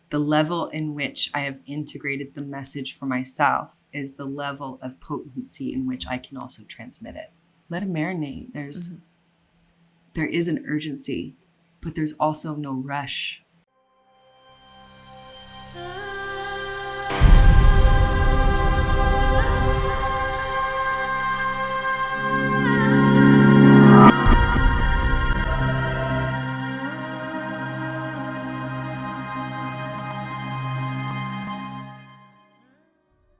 the level in which I have integrated the message for myself is the level of potency in which I can also transmit it. Let it marinate. There is an urgency, but there's also no rush.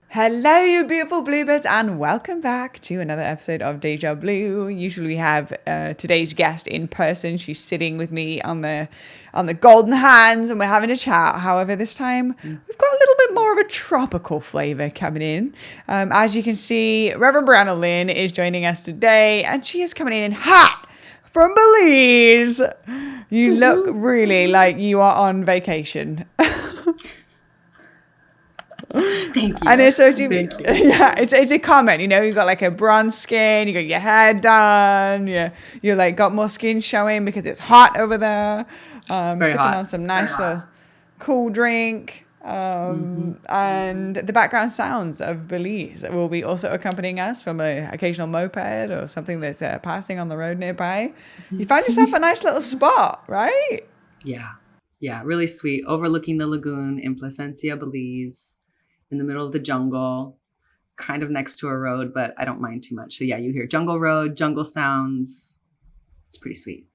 Hello, you beautiful bluebirds, and welcome back to another episode of Deja Blu. Usually we have today's guest in person. She's sitting with me on the golden hands, and we're having a chat. However, this time we've got a little bit more of a tropical flavor coming in. As you can see, Reverend Briana Lynn is joining us today, and she is coming in hot from Belize. You look really like you are on vacation. Thank you. And it's yeah, it's a comment, you know, you got like a bronze skin, you got your hair done, you're like got more skin showing because it's hot over there. Sipping on some nice cool drink. And the background sounds of Belize will be also accompanying us from an occasional moped or something that's passing on the road nearby. You found yourself a nice little spot, right? Yeah, really sweet. Overlooking the lagoon in Placencia, Belize, in the middle of the jungle, kind of next to a road, but I don't mind too much. So yeah, you hear jungle road, jungle sounds. It's pretty sweet.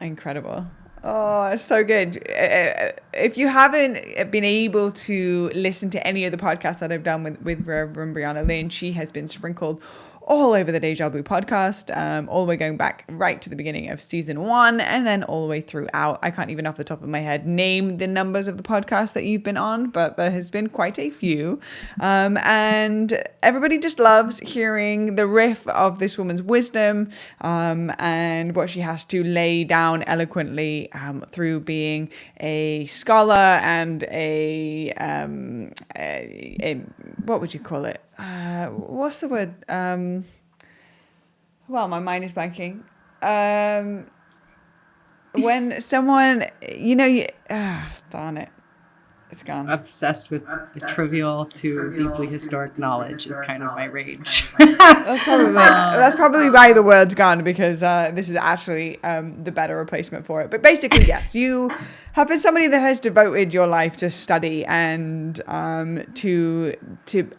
Incredible. Oh, it's so good. If you haven't been able to listen to any of the podcasts that I've done with Reverend Briana Lynn, she has been sprinkled all over the Deja Blu podcast, all the way going back right to the beginning of season 1 and then all the way throughout. I can't even off the top of my head name the numbers of the podcast that you've been on, but there has been quite a few. And everybody just loves hearing the riff of this woman's wisdom and what she has to lay down eloquently through being a scholar and a what would you call it? What's the word? Well, my mind is blanking. When someone, darn it, it's gone. Obsessed with trivial to deeply historic knowledge is kind of my rage. That's probably why the word's gone, because this is actually the better replacement for it. But basically, yes, you have been somebody that has devoted your life to study and to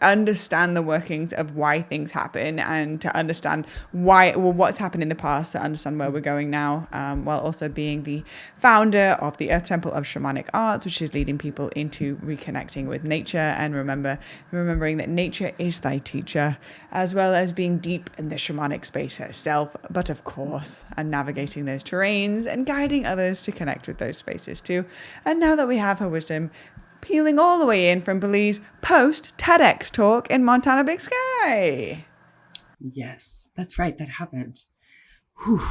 understand the workings of why things happen and to understand what's happened in the past, to understand where we're going now, while also being the founder of the Earth Temple of Shamanic Arts, which is leading people into reconnecting with nature and remembering that nature is thy teacher, as well as being deep in the shamanic space itself, but of course, and navigating those terrains and guiding others to connect with those spaces too. And now that we have her wisdom peeling all the way in from Belize post TEDx talk in Montana Big Sky. Yes, that's right. That happened. Whew.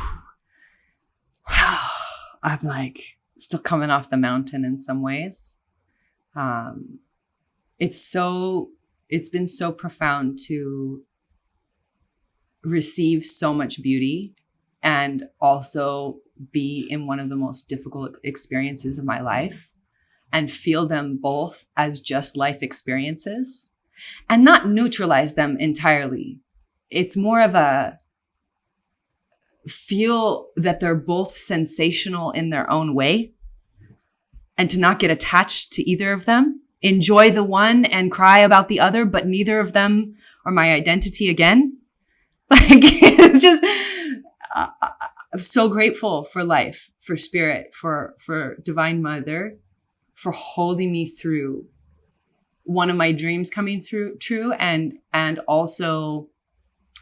I'm like still coming off the mountain in some ways. It's been so profound to receive so much beauty and also be in one of the most difficult experiences of my life and feel them both as just life experiences and not neutralize them entirely. It's more of a feel that they're both sensational in their own way and to not get attached to either of them. Enjoy the one and cry about the other, but neither of them are my identity again. Like, it's just, I'm so grateful for life, for spirit, for Divine Mother, for holding me through one of my dreams coming true and also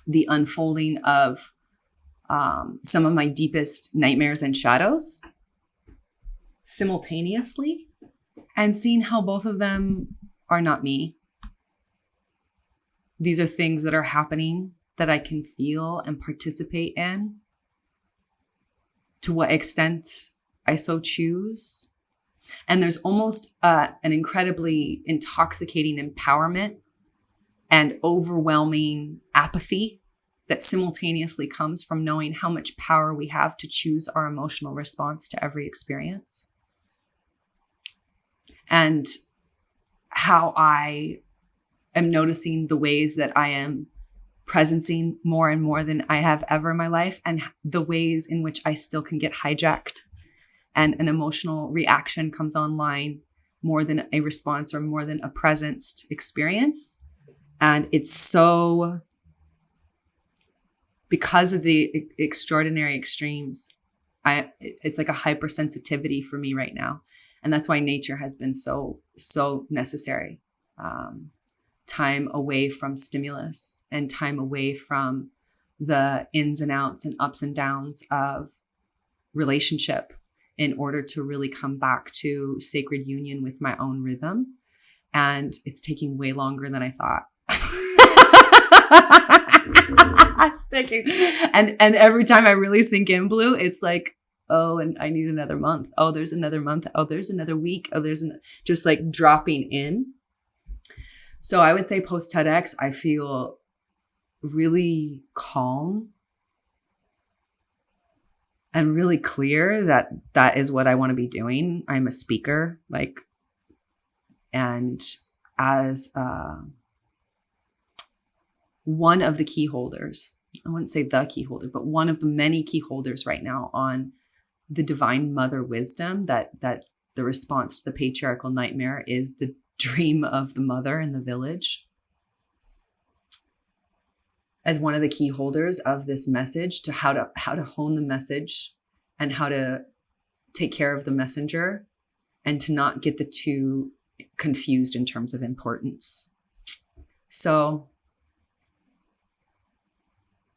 the unfolding of some of my deepest nightmares and shadows simultaneously, and seeing how both of them are not me. These are things that are happening that I can feel and participate in, to what extent I so choose. And there's almost an incredibly intoxicating empowerment and overwhelming apathy that simultaneously comes from knowing how much power we have to choose our emotional response to every experience. and how I am noticing the ways that I am presencing more and more than I have ever in my life, and the ways in which I still can get hijacked and an emotional reaction comes online more than a response or more than a presenced experience. And it's so, because of the extraordinary extremes, it's like a hypersensitivity for me right now. And that's why nature has been so necessary. Time away from stimulus and time away from the ins and outs and ups and downs of relationship in order to really come back to sacred union with my own rhythm. And it's taking way longer than I thought. It's taking, and every time I really sink in, Blue, it's like, oh, and I need another month. Oh, there's another month. Oh, there's another week. Oh, just like dropping in. So I would say post TEDx, I feel really calm and really clear that that is what I want to be doing. I'm a speaker, and as one of the key holders, I wouldn't say the key holder, but one of the many key holders right now on the divine mother wisdom, that the response to the patriarchal nightmare is the dream of the mother in the village. As one of the key holders of this message, to how to hone the message and how to take care of the messenger and to not get the two confused in terms of importance. So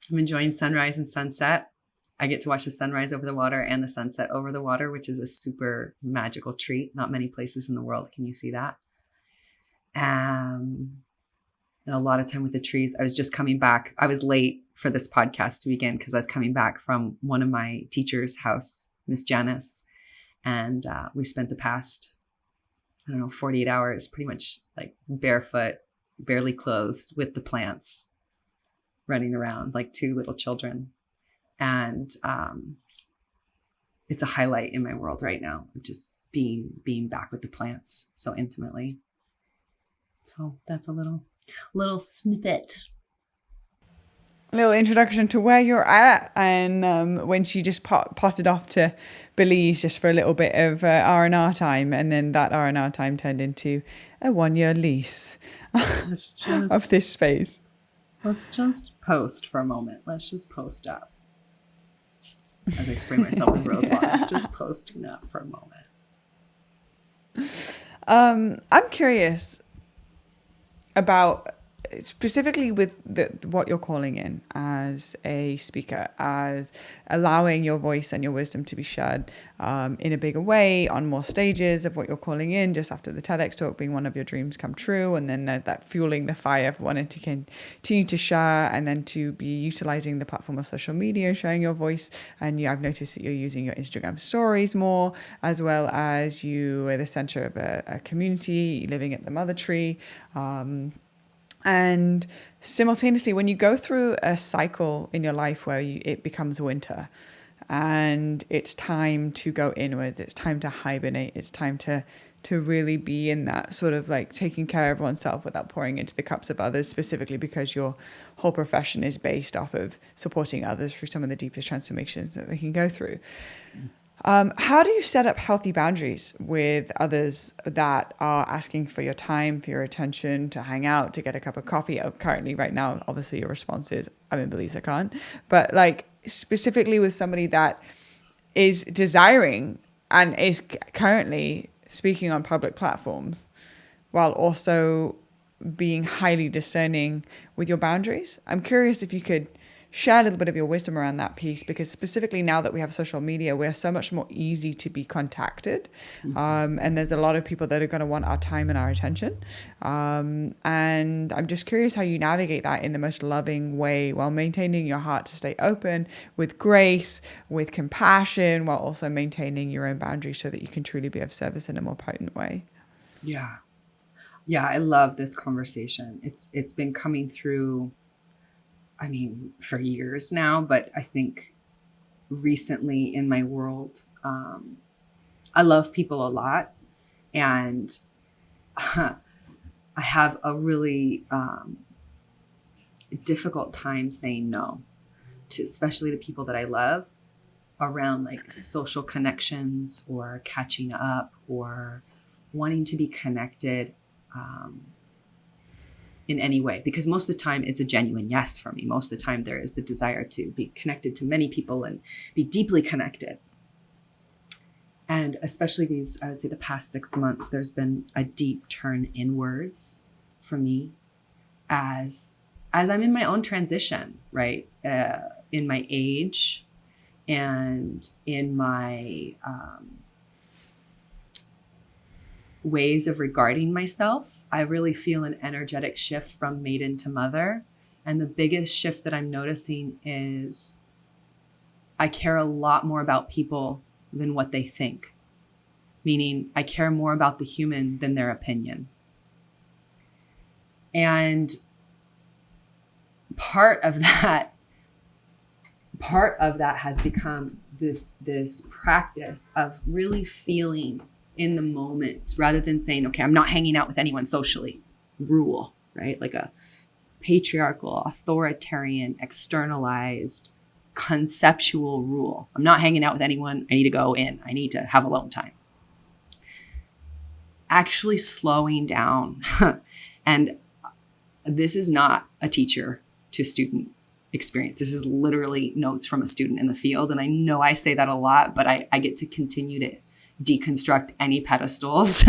I'm enjoying sunrise and sunset. I get to watch the sunrise over the water and the sunset over the water, which is a super magical treat. Not many places in the world can you see that. And a lot of time with the trees. I was just coming back. I was late for this podcast to begin because I was coming back from one of my teacher's house, Miss Janice. And we spent the past, 48 hours pretty much like barefoot, barely clothed with the plants, running around like two little children. And it's a highlight in my world right now, just being back with the plants so intimately. So that's a little snippet. A little introduction to where you're at, and when she just potted off to Belize just for a little bit of R&R time, and then that R&R time turned into a 1-year lease of this space. Let's just post for a moment. Let's just post up. As I spray myself with rose water, just posting up for a moment. I'm curious about specifically with what you're calling in as a speaker, as allowing your voice and your wisdom to be shared in a bigger way on more stages of what you're calling in, just after the TEDx talk being one of your dreams come true, and then that fueling the fire for wanting to continue to share, and then to be utilizing the platform of social media, sharing your voice. And I've noticed that you're using your Instagram stories more, as well as you are the center of a community living at the mother tree. And simultaneously, when you go through a cycle in your life where it becomes winter and it's time to go inwards, it's time to hibernate, it's time to really be in that sort of like taking care of oneself without pouring into the cups of others, specifically because your whole profession is based off of supporting others through some of the deepest transformations that they can go through. How do you set up healthy boundaries with others that are asking for your time, for your attention, to hang out, to get a cup of coffee? Currently, right now, obviously your response is, I'm in Belize, I can't. But like specifically with somebody that is desiring and is currently speaking on public platforms while also being highly discerning with your boundaries. I'm curious if you could share a little bit of your wisdom around that piece, because specifically now that we have social media, we're so much more easy to be contacted. And there's a lot of people that are going to want our time and our attention. And I'm just curious how you navigate that in the most loving way while maintaining your heart to stay open with grace, with compassion, while also maintaining your own boundaries so that you can truly be of service in a more potent way. Yeah. I love this conversation. It's been coming through, for years now, but I think recently in my world, I love people a lot. And I have a really difficult time saying no to, especially to people that I love, around like social connections or catching up or wanting to be connected in any way, because most of the time it's a genuine yes for me. Most of the time there is the desire to be connected to many people and be deeply connected. And especially these, I would say the past 6 months, there's been a deep turn inwards for me as I'm in my own transition, right? In my age and in my ways of regarding myself. I really feel an energetic shift from maiden to mother. And the biggest shift that I'm noticing is I care a lot more about people than what they think. Meaning I care more about the human than their opinion. And part of that has become this practice of really feeling in the moment rather than saying, okay, I'm not hanging out with anyone socially. Rule, right? Like a patriarchal, authoritarian, externalized, conceptual rule. I'm not hanging out with anyone. I need to go in. I need to have alone time. Actually slowing down. And this is not a teacher to student experience. This is literally notes from a student in the field. And I know I say that a lot, but I get to continue to deconstruct any pedestals.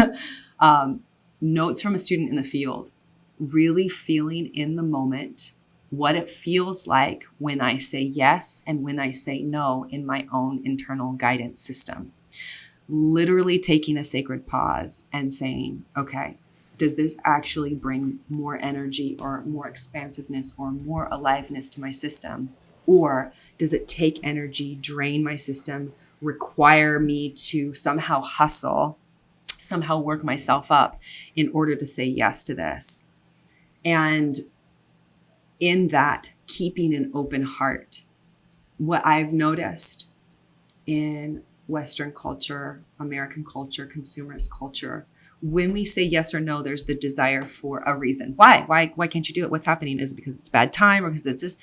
Notes from a student in the field, really feeling in the moment what it feels like when I say yes and when I say no in my own internal guidance system. Literally taking a sacred pause and saying, okay, does this actually bring more energy or more expansiveness or more aliveness to my system? Or does it take energy, drain my system, require me to somehow hustle, somehow work myself up in order to say yes to this? And in that, keeping an open heart. What I've noticed in Western culture, American culture, consumerist culture, when we say yes or no, there's the desire for a reason. Why can't you do it? What's happening? Is it because it's a bad time or because it's this?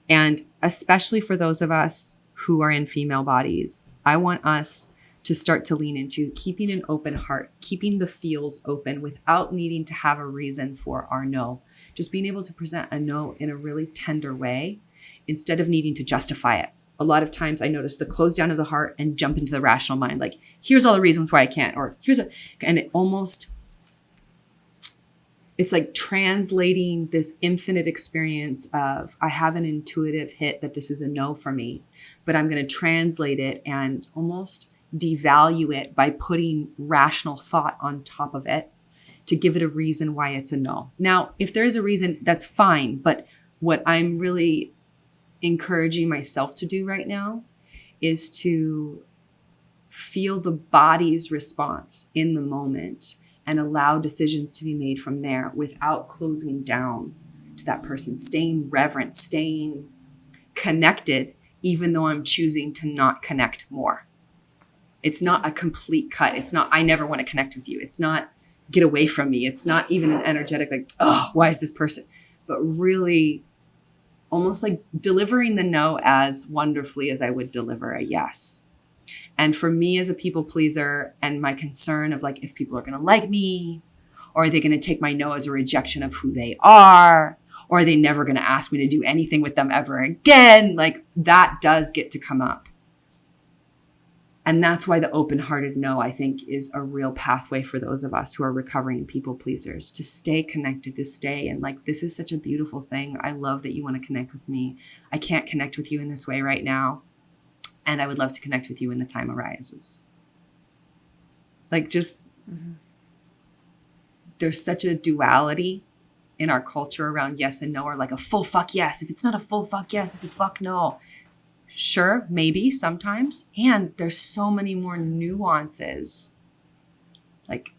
And especially for those of us who are in female bodies, I want us to start to lean into keeping an open heart, keeping the feels open without needing to have a reason for our no. Just being able to present a no in a really tender way instead of needing to justify it. A lot of times I notice the close down of the heart and jump into the rational mind. Like, here's all the reasons why I can't, or and it's like translating this infinite experience of, I have an intuitive hit that this is a no for me, but I'm going to translate it and almost devalue it by putting rational thought on top of it to give it a reason why it's a no. Now, if there's a reason, that's fine. But what I'm really encouraging myself to do right now is to feel the body's response in the moment and allow decisions to be made from there without closing down to that person, staying reverent, staying connected, even though I'm choosing to not connect more. It's not a complete cut. It's not, I never want to connect with you. It's not, get away from me. It's not even an energetic, like, oh, why is this person? But really almost like delivering the no as wonderfully as I would deliver a yes. And for me as a people pleaser and my concern of like, if people are going to like me, or are they going to take my no as a rejection of who they are, or are they never going to ask me to do anything with them ever again? Like, that does get to come up. And that's why the open-hearted no, I think, is a real pathway for those of us who are recovering people pleasers, to stay connected, to stay. And like, this is such a beautiful thing. I love that you want to connect with me. I can't connect with you in this way right now. And I would love to connect with you when the time arises. Like, just, there's such a duality in our culture around yes and no, or like a full fuck yes. If it's not a full fuck yes, it's a fuck no. Sure, maybe sometimes. And there's so many more nuances. Like,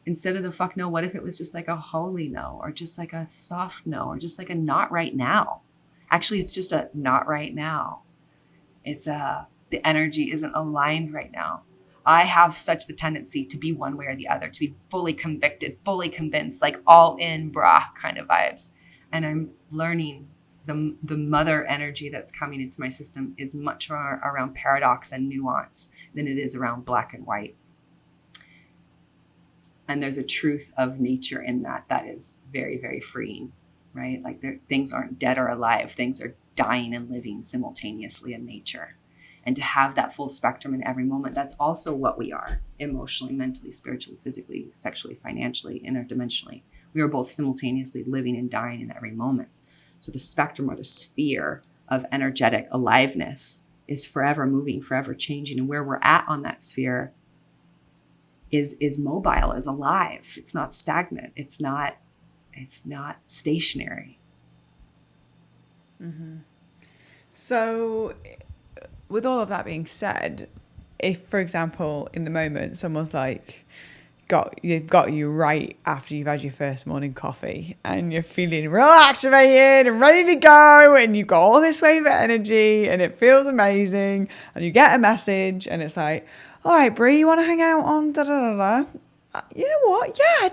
instead of the fuck no, what if it was just like a holy no, or just like a soft no, or just like a not right now? Actually, it's just a not right now. It's the energy isn't aligned right now. I have such the tendency to be one way or the other, to be fully convicted, fully convinced, like all in brah kind of vibes. And I'm learning the mother energy that's coming into my system is much more around paradox and nuance than it is around black and white. And there's a truth of nature in that is very, very freeing, right? Like things aren't dead or alive. Things are dying and living simultaneously in nature. And to have that full spectrum in every moment, that's also what we are emotionally, mentally, spiritually, physically, sexually, financially, interdimensionally. We are both simultaneously living and dying in every moment. So the spectrum or the sphere of energetic aliveness is forever moving, forever changing. And where we're at on that sphere is mobile, is alive. It's not stagnant. It's not stationary. Mm-hmm. So with all of that being said, if, for example, in the moment, someone's like, you've got you right after you've had your first morning coffee and you're feeling real activated and ready to go and you've got all this wave of energy and it feels amazing and you get a message and it's like, all right, Brie, you want to hang out on da-da-da-da? You know what? Yeah,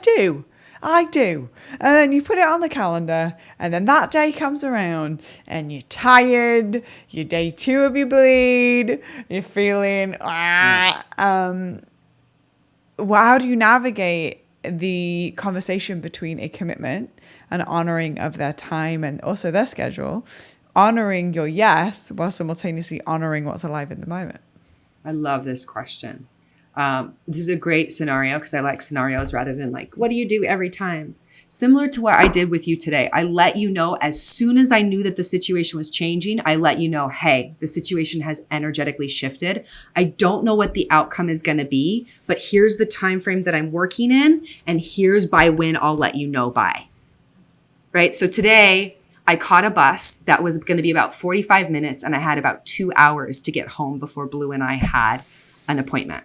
I do. And then you put it on the calendar and then that day comes around and you're tired, your day 2 of your bleed, you're feeling, how do you navigate the conversation between a commitment and honoring of their time and also their schedule, honoring your yes while simultaneously honoring what's alive in the moment? I love this question. This is a great scenario because I like scenarios rather than like, what do you do every time? Similar to what I did with you today. I let you know as soon as I knew that the situation was changing, I let you know, hey, the situation has energetically shifted. I don't know what the outcome is going to be, but here's the time frame that I'm working in, and here's by when I'll let you know by. Right? So today I caught a bus that was going to be about 45 minutes, and I had about 2 hours to get home before Blue and I had an appointment.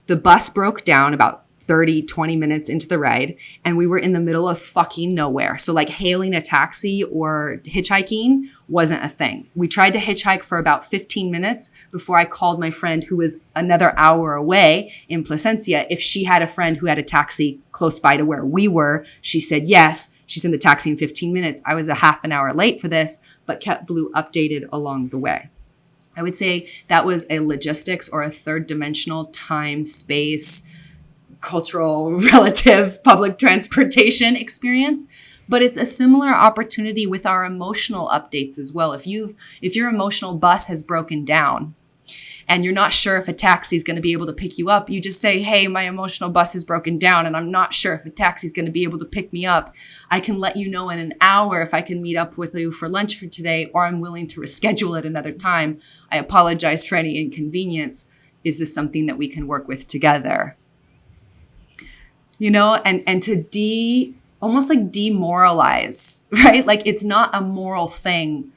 The bus broke down about 20 minutes into the ride, and we were in the middle of fucking nowhere. So like hailing a taxi or hitchhiking wasn't a thing. We tried to hitchhike for about 15 minutes before I called my friend who was another hour away in Placencia if she had a friend who had a taxi close by to where we were. She said yes. She's in the taxi in 15 minutes. I was a half an hour late for this, but kept Blue updated along the way. I would say that was a logistics or a third dimensional time, space, cultural, relative, public transportation experience. But it's a similar opportunity with our emotional updates as well. If your emotional bus has broken down and you're not sure if a taxi is going to be able to pick you up, you just say, hey, my emotional bus has broken down and I'm not sure if a taxi is going to be able to pick me up. I can let you know in an hour if I can meet up with you for lunch for today, or I'm willing to reschedule it another time. I apologize for any inconvenience. Is this something that we can work with together? You know, and to almost like demoralize, right? Like it's not a moral thing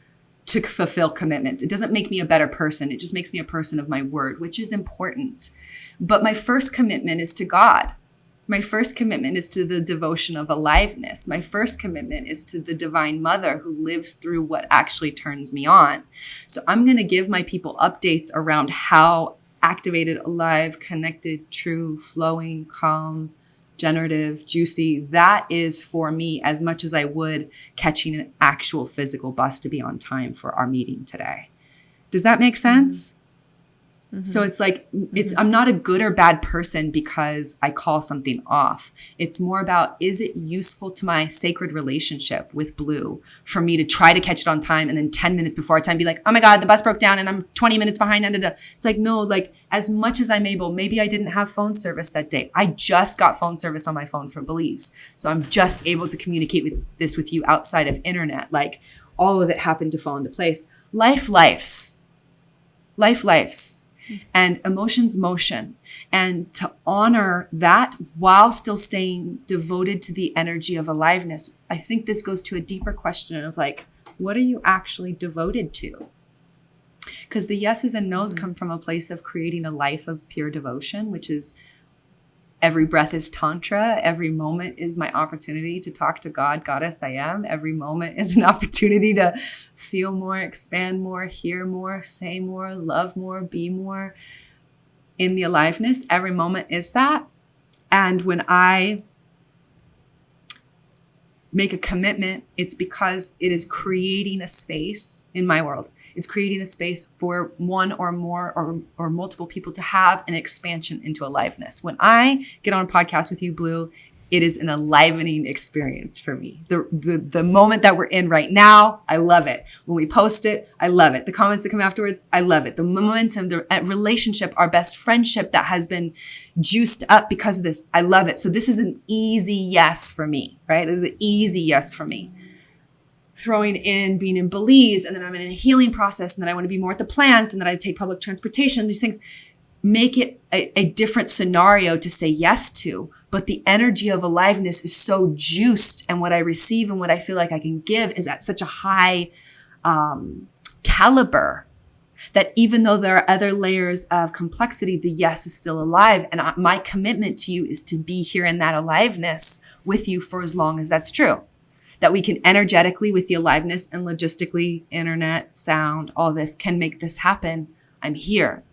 to fulfill commitments. It doesn't make me a better person. It just makes me a person of my word, which is important. But my first commitment is to God. My first commitment is to the devotion of aliveness. My first commitment is to the Divine Mother who lives through what actually turns me on. So I'm going to give my people updates around how activated, alive, connected, true, flowing, calm, generative, juicy, that is for me as much as I would catching an actual physical bus to be on time for our meeting today. Does that make sense? Mm-hmm. So it's like, I'm not a good or bad person because I call something off. It's more about, is it useful to my sacred relationship with Blue for me to try to catch it on time and then 10 minutes before our time be like, oh my God, the bus broke down and I'm 20 minutes behind. It's like, no, like as much as I'm able, maybe I didn't have phone service that day. I just got phone service on my phone for Belize. So I'm just able to communicate with you outside of internet. Like all of it happened to fall into place. Life lives. And emotions motion, and to honor that while still staying devoted to the energy of aliveness. I think this goes to a deeper question of like, what are you actually devoted to? Because the yeses and nos come from a place of creating a life of pure devotion, which is every breath is tantra. Every moment is my opportunity to talk to God, Goddess I am. Every moment is an opportunity to feel more, expand more, hear more, say more, love more, be more. in the aliveness. Every moment is that. And when I make a commitment, it's because it is creating a space in my world. It's creating a space for one or more or multiple people to have an expansion into aliveness. When I get on a podcast with you, Blue, it is an enlivening experience for me. The moment that we're in right now, I love it. When we post it, I love it. The comments that come afterwards, I love it. The momentum, the relationship, our best friendship that has been juiced up because of this, I love it. So this is an easy yes for me, right? This is an easy yes for me. Throwing in being in Belize, and then I'm in a healing process, and then I want to be more at the plants, and then I take public transportation, these things. Make it a different scenario to say yes to, but the energy of aliveness is so juiced, and what I receive and what I feel like I can give is at such a high caliber that even though there are other layers of complexity, the yes is still alive. And my commitment to you is to be here in that aliveness with you for as long as that's true. That we can energetically with the aliveness and logistically, internet, sound, all this can make this happen. I'm here.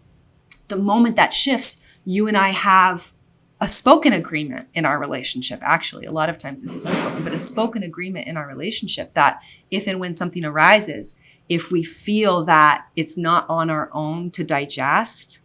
The moment that shifts, you and I have a spoken agreement in our relationship. Actually, a lot of times this is unspoken, but a spoken agreement in our relationship that if and when something arises, if we feel that it's not on our own to digest,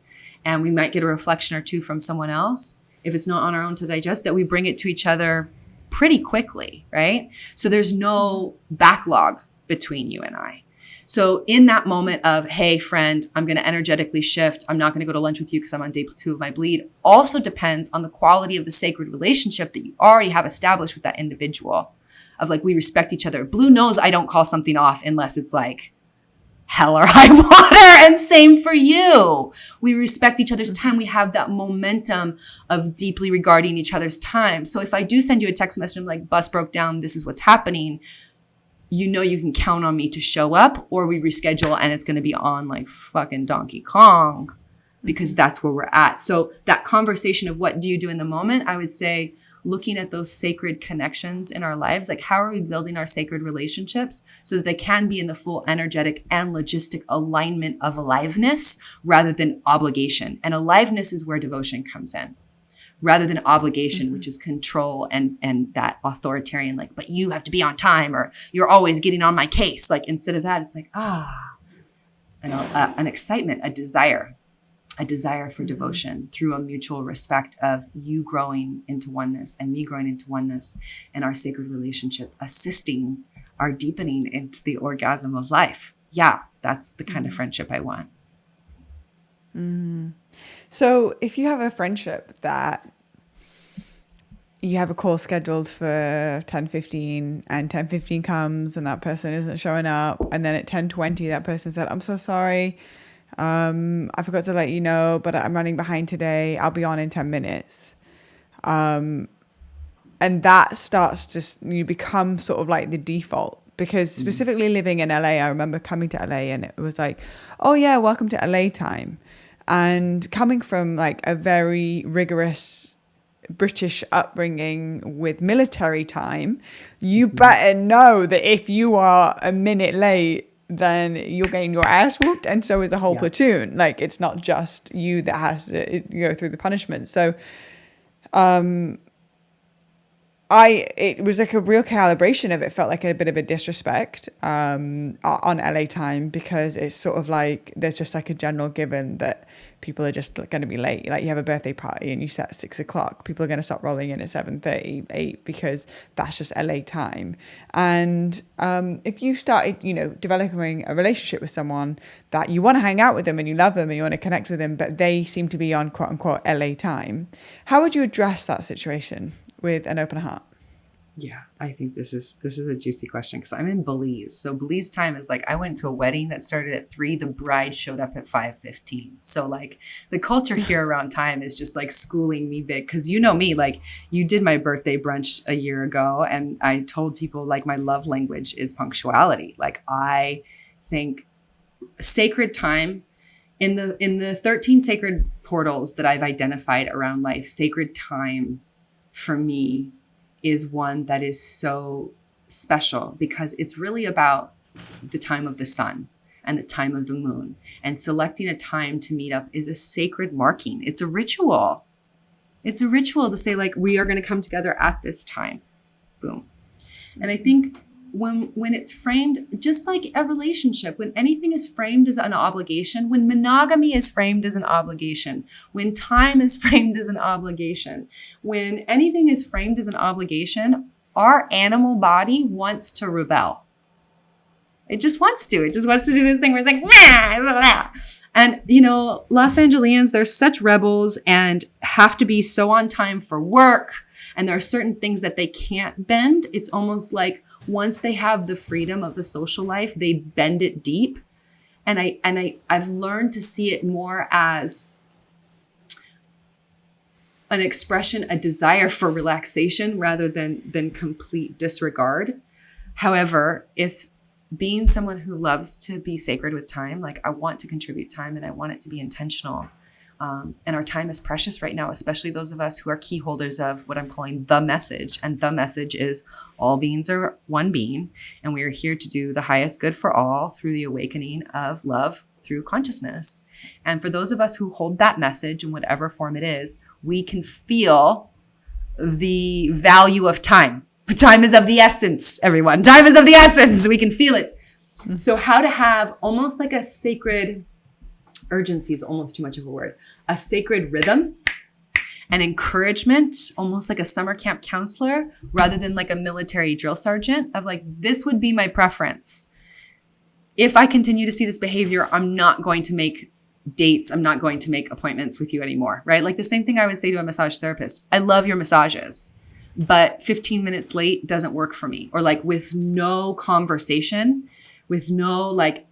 and we might get a reflection or two from someone else, if it's not on our own to digest, that we bring it to each other pretty quickly, right? So there's no backlog between you and I. So in that moment of, hey, friend, I'm going to energetically shift. I'm not going to go to lunch with you because I'm on day 2 of my bleed, also depends on the quality of the sacred relationship that you already have established with that individual. Of like, we respect each other. Blue knows I don't call something off unless it's like hell or high water, and same for you. We respect each other's time. We have that momentum of deeply regarding each other's time. So if I do send you a text message, I'm like, bus broke down, this is what's happening, you know you can count on me to show up, or we reschedule and it's going to be on like fucking Donkey Kong, because that's where we're at. So that conversation of what do you do in the moment, I would say looking at those sacred connections in our lives, like how are we building our sacred relationships so that they can be in the full energetic and logistic alignment of aliveness rather than obligation. And aliveness is where devotion comes in, rather than obligation, which is control and that authoritarian, like, but you have to be on time, or you're always getting on my case. Like, instead of that, it's like, an excitement, a desire for devotion through a mutual respect of you growing into oneness and me growing into oneness, and our sacred relationship assisting our deepening into the orgasm of life. Yeah, that's the kind of friendship I want. So if you have a friendship that you have a call scheduled for 10:15 and 10:15 comes and that person isn't showing up, and then at 10:20 that person said, I'm so sorry, I forgot to let you know, but I'm running behind today, I'll be on in 10 minutes. And that starts to, you become sort of like the default. Because specifically living in LA, I remember coming to LA and it was like, oh yeah, welcome to LA time. And coming from like a very rigorous British upbringing with military time, you better know that if you are a minute late, then you're getting your ass whooped, and so is the whole platoon. Like, it's not just you that has to go through the punishment. So it was like a real calibration of it. Felt like a bit of a disrespect on LA time, because it's sort of like there's just like a general given that people are just going to be late. Like, you have a birthday party and you set at 6 o'clock, people are going to start rolling in at 7:30, 8, because that's just LA time. And if you started, developing a relationship with someone that you want to hang out with them and you love them and you want to connect with them, but they seem to be on quote unquote LA time, how would you address that situation with an open heart? Yeah, I think this is a juicy question, because I'm in Belize. So Belize time is like, I went to a wedding that started at 3. The bride showed up at 5:15. So like the culture here around time is just like schooling me big, because you know me, like you did my birthday brunch a year ago, and I told people like my love language is punctuality. Like, I think sacred time in the 13 sacred portals that I've identified around life, sacred time for me is one that is so special, because it's really about the time of the sun and the time of the moon. And selecting a time to meet up is a sacred marking. It's a ritual. It's a ritual to say, like, we are going to come together at this time. Boom. And I think when it's framed, just like a relationship, when anything is framed as an obligation, when monogamy is framed as an obligation, when time is framed as an obligation, when anything is framed as an obligation, our animal body wants to rebel. It just wants to. It just wants to do this thing where it's like, blah, blah, blah. And, you know, Los Angeles, they're such rebels and have to be so on time for work. And there are certain things that they can't bend. It's almost like once they have the freedom of the social life, they bend it deep. And I've learned to see it more as an expression, a desire for relaxation rather than complete disregard. However, if being someone who loves to be sacred with time, like I want to contribute time and I want it to be intentional. And our time is precious right now, especially those of us who are key holders of what I'm calling the message. And the message is all beings are one being, and we are here to do the highest good for all through the awakening of love through consciousness. And for those of us who hold that message in whatever form it is, we can feel the value of time. Time is of the essence, everyone. Time is of the essence. We can feel it. So how to have almost like a sacred urgency is almost too much of a word, a sacred rhythm and encouragement, almost like a summer camp counselor rather than like a military drill sergeant of like, this would be my preference. If I continue to see this behavior, I'm not going to make dates. I'm not going to make appointments with you anymore, right? Like the same thing I would say to a massage therapist. I love your massages, but 15 minutes late doesn't work for me. Or like with no conversation, with no like,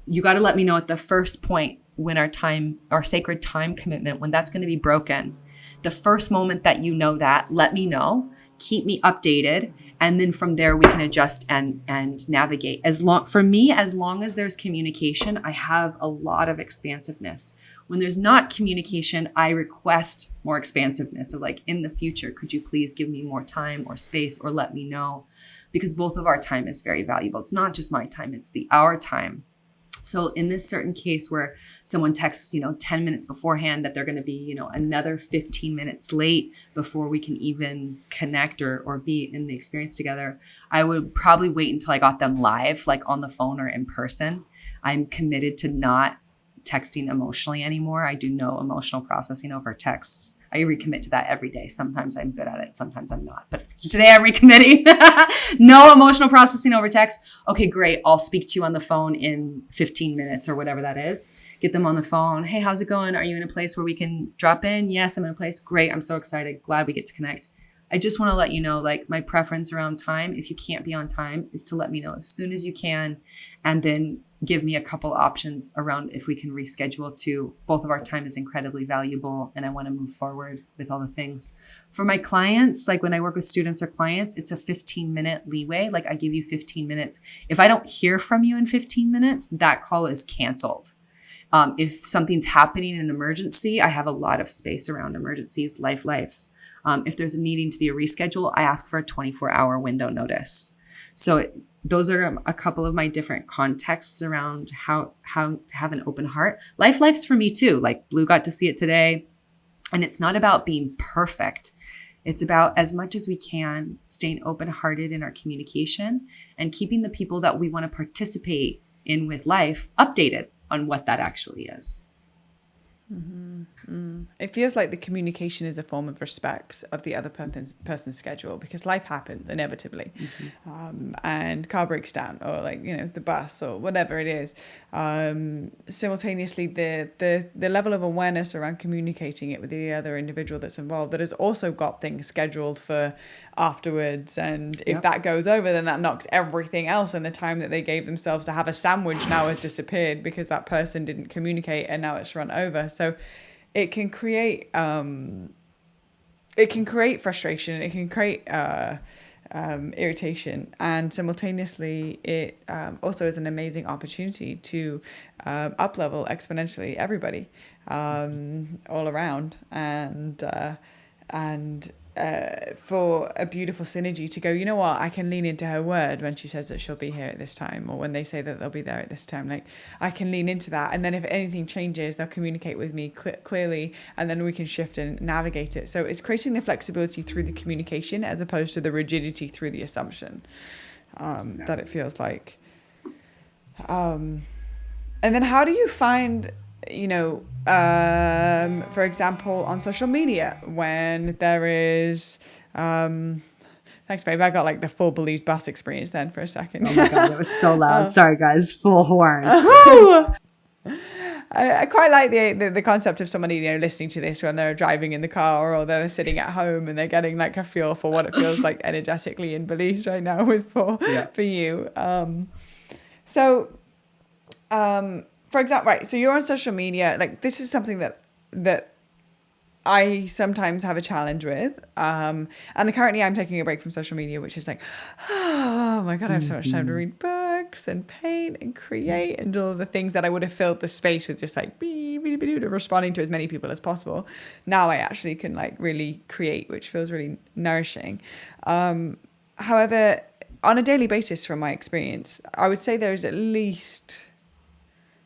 you got to let me know at the first point when our sacred time commitment, when that's going to be broken. The first moment that you know that, let me know, keep me updated. And then from there we can adjust and navigate. For me, as long as there's communication, I have a lot of expansiveness. When there's not communication, I request more expansiveness of like, in the future, could you please give me more time or space or let me know? Because both of our time is very valuable. It's not just my time, it's our time. So in this certain case where someone texts, 10 minutes beforehand that they're going to be, another 15 minutes late before we can even connect or be in the experience together, I would probably wait until I got them live, like on the phone or in person. I'm committed to not texting emotionally anymore. I do no emotional processing over texts. I recommit to that every day. Sometimes I'm good at it. Sometimes I'm not. But today I'm recommitting. No emotional processing over text. Okay, great. I'll speak to you on the phone in 15 minutes or whatever that is. Get them on the phone. Hey, how's it going? Are you in a place where we can drop in? Yes, I'm in a place. Great. I'm so excited. Glad we get to connect. I just want to let you know, like my preference around time, if you can't be on time, is to let me know as soon as you can. And then give me a couple options around if we can reschedule to. Both of our time is incredibly valuable and I want to move forward with all the things. For my clients, like when I work with students or clients, it's a 15-minute leeway. Like I give you 15 minutes. If I don't hear from you in 15 minutes, that call is canceled. If something's happening in an emergency, I have a lot of space around emergencies, lives. If there's a needing to be a reschedule, I ask for a 24-hour window notice. So those are a couple of my different contexts around how to have an open heart. Life's for me too. Like Blue got to see it today. And it's not about being perfect. It's about, as much as we can, staying open-hearted in our communication and keeping the people that we want to participate in with life updated on what that actually is. Mm-hmm. It feels like the communication is a form of respect of the other person's schedule, because life happens inevitably. Mm-hmm. And car breaks down, or like, the bus or whatever it is. Simultaneously, the level of awareness around communicating it with the other individual that's involved, that has also got things scheduled for afterwards. And if that goes over, then that knocks everything else, and the time that they gave themselves to have a sandwich now has disappeared because that person didn't communicate, and now it's run over. So it can create frustration, it can create irritation, and simultaneously it also is an amazing opportunity to up-level exponentially everybody all around, and for a beautiful synergy to go, you know what, I can lean into her word when she says that she'll be here at this time, or when they say that they'll be there at this time. Like, I can lean into that, and then if anything changes, they'll communicate with me clearly, and then we can shift and navigate it. So it's creating the flexibility through the communication as opposed to the rigidity through the assumption that it feels like. And then how do you find, for example, on social media, when there is, thanks, babe. I got like the full Believes Bass experience then for a second. Oh my God, it was so loud. Sorry, guys. Full horn. I quite like the concept of somebody, listening to this when they're driving in the car, or they're sitting at home and they're getting like a feel for what it feels like energetically in Belize right now for you. For example, right, so you're on social media. Like, this is something that I sometimes have a challenge with. And currently I'm taking a break from social media, which is like, oh my God, I have so much time to read books and paint and create and all of the things that I would have filled the space with just like responding to as many people as possible. Now I actually can like really create, which feels really nourishing. However, on a daily basis, from my experience, I would say there's at least,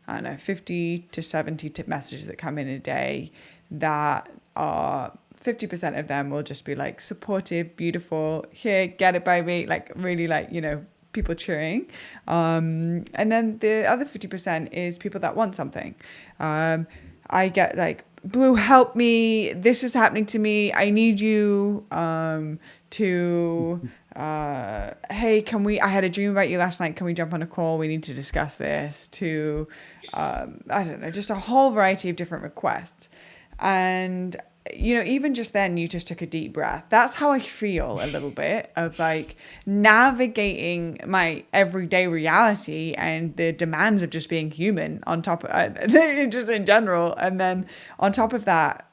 50 to 70 tip messages that come in a day that are 50% of them will just be like supportive, beautiful, here, get it, baby, like really like, people cheering. And then the other 50% is people that want something. I get like, Blue, help me. This is happening to me. I need you hey, I had a dream about you last night. Can we jump on a call? We need to discuss this. I don't know, just a whole variety of different requests. And, even just then you just took a deep breath. That's how I feel a little bit of like navigating my everyday reality and the demands of just being human on top of just in general. And then on top of that,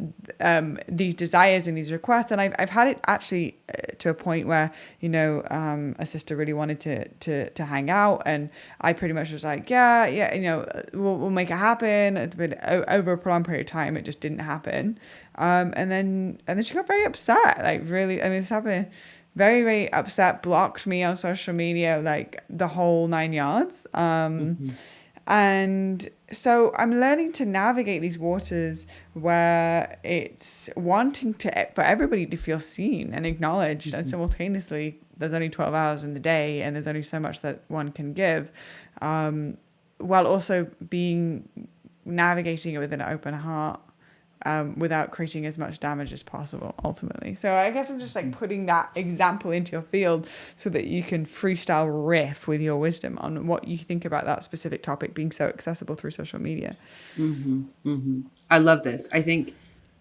these desires and these requests. And I've had it actually to a point where, a sister really wanted to hang out. And I pretty much was like, we'll make it happen. But over a prolonged period of time, it just didn't happen. And then she got very upset, like really, this happened, very, very upset, blocked me on social media, like the whole 9 yards. And so I'm learning to navigate these waters where it's wanting for everybody to feel seen and acknowledged, and simultaneously there's only 12 hours in the day and there's only so much that one can give, while also navigating it with an open heart. Without creating as much damage as possible, ultimately. So I guess I'm just like putting that example into your field so that you can freestyle riff with your wisdom on what you think about that specific topic being so accessible through social media. I love this. I think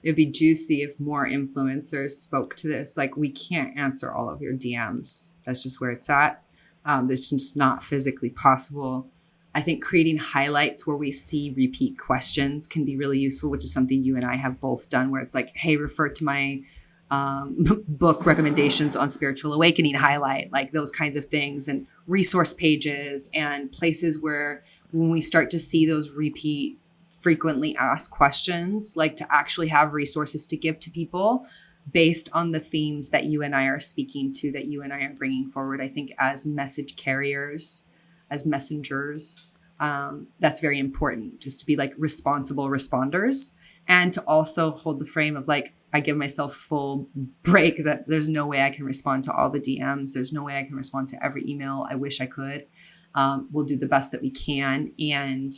it'd be juicy if more influencers spoke to this. Like, we can't answer all of your DMs. That's just where it's at. It's just not physically possible. I think creating highlights where we see repeat questions can be really useful, which is something you and I have both done, where it's like, hey, refer to my book recommendations on spiritual awakening highlight, like those kinds of things, and resource pages and places where when we start to see those repeat frequently asked questions, like to actually have resources to give to people based on the themes that you and I are speaking to, that you and I are bringing forward. I think as message carriers, as messengers, that's very important, just to be like responsible responders, and to also hold the frame of like, I give myself full break that there's no way I can respond to all the DMs. There's no way I can respond to every email. I wish I could. We'll do the best that we can. And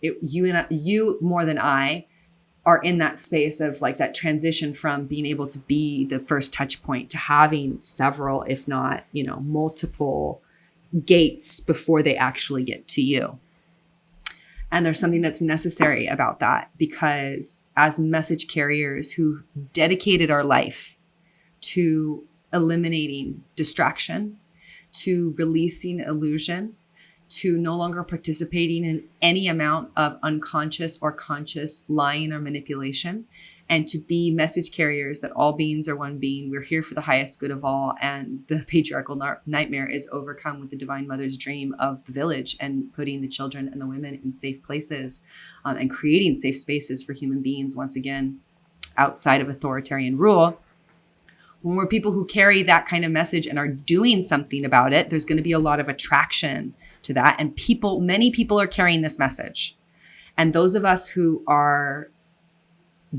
you more than I are in that space of like that transition from being able to be the first touch point to having several, if not, multiple gates before they actually get to you. And there's something that's necessary about that, because as message carriers who've dedicated our life to eliminating distraction, to releasing illusion, to no longer participating in any amount of unconscious or conscious lying or manipulation, and to be message carriers that all beings are one being. We're here for the highest good of all. And the patriarchal nightmare is overcome with the divine mother's dream of the village and putting the children and the women in safe places, and creating safe spaces for human beings, once again, outside of authoritarian rule. When we're people who carry that kind of message and are doing something about it, there's going to be a lot of attraction to that. And many people are carrying this message. And those of us who are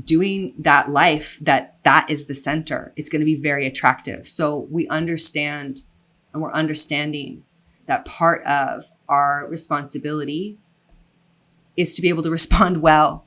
doing that life, that is the center, it's going to be very attractive. So we understand, and we're understanding that part of our responsibility is to be able to respond well.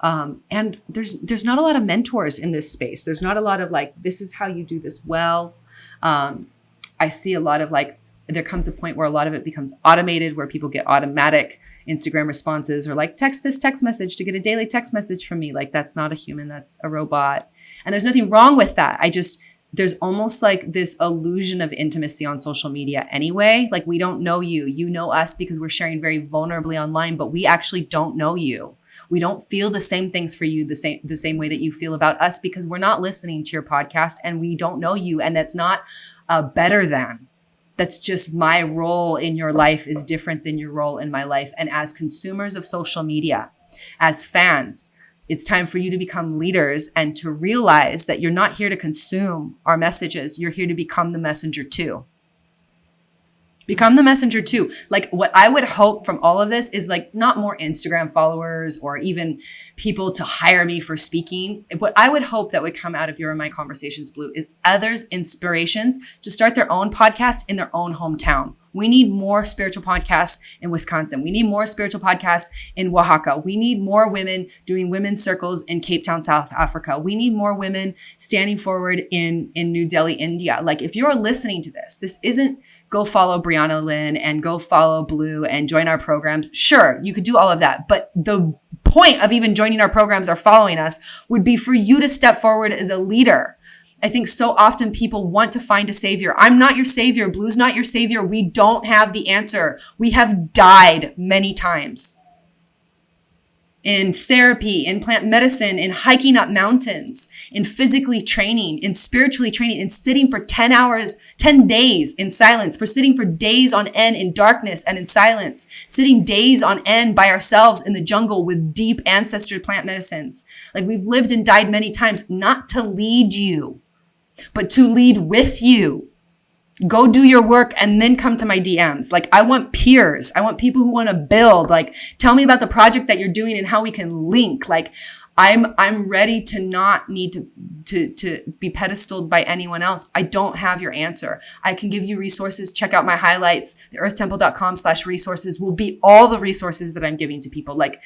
And there's not a lot of mentors in this space. There's not a lot of like, this is how you do this well. I see a lot of like, there comes a point where a lot of it becomes automated, where people get automatic Instagram responses, or like, text this text message to get a daily text message from me. Like, that's not a human, that's a robot. And there's nothing wrong with that. There's almost like this illusion of intimacy on social media anyway. Like, we don't know you. You know us because we're sharing very vulnerably online, but we actually don't know you. We don't feel the same things for you the same way that you feel about us, because we're not listening to your podcast and we don't know you. And that's not better than. That's just my role in your life is different than your role in my life. And as consumers of social media, as fans, it's time for you to become leaders and to realize that you're not here to consume our messages. You're here to become the messenger too. Become the messenger too. Like, what I would hope from all of this is like not more Instagram followers or even people to hire me for speaking. What I would hope that would come out of your and my conversations, Blue, is others' inspirations to start their own podcast in their own hometown. We need more spiritual podcasts in Wisconsin. We need more spiritual podcasts in Oaxaca. We need more women doing women's circles in Cape Town, South Africa. We need more women standing forward in New Delhi, India. Like, if you're listening to this isn't go follow Briana Lynn and go follow Blue and join our programs. Sure, you could do all of that. But the point of even joining our programs or following us would be for you to step forward as a leader. I think so often people want to find a savior. I'm not your savior. Blue's not your savior. We don't have the answer. We have died many times in therapy, in plant medicine, in hiking up mountains, in physically training, in spiritually training, in sitting for 10 days in silence, for sitting for days on end in darkness and in silence, sitting days on end by ourselves in the jungle with deep ancestral plant medicines. Like, we've lived and died many times, not to lead you, but to lead with you. Go do your work and then come to my DMs. Like, I want peers. I want people who want to build. Like, tell me about the project that you're doing and how we can link. Like, I'm ready to not need to be pedestaled by anyone else. I don't have your answer. I can give you resources. Check out my highlights. theearthtemple.com/resources will be all the resources that I'm giving to people. Like,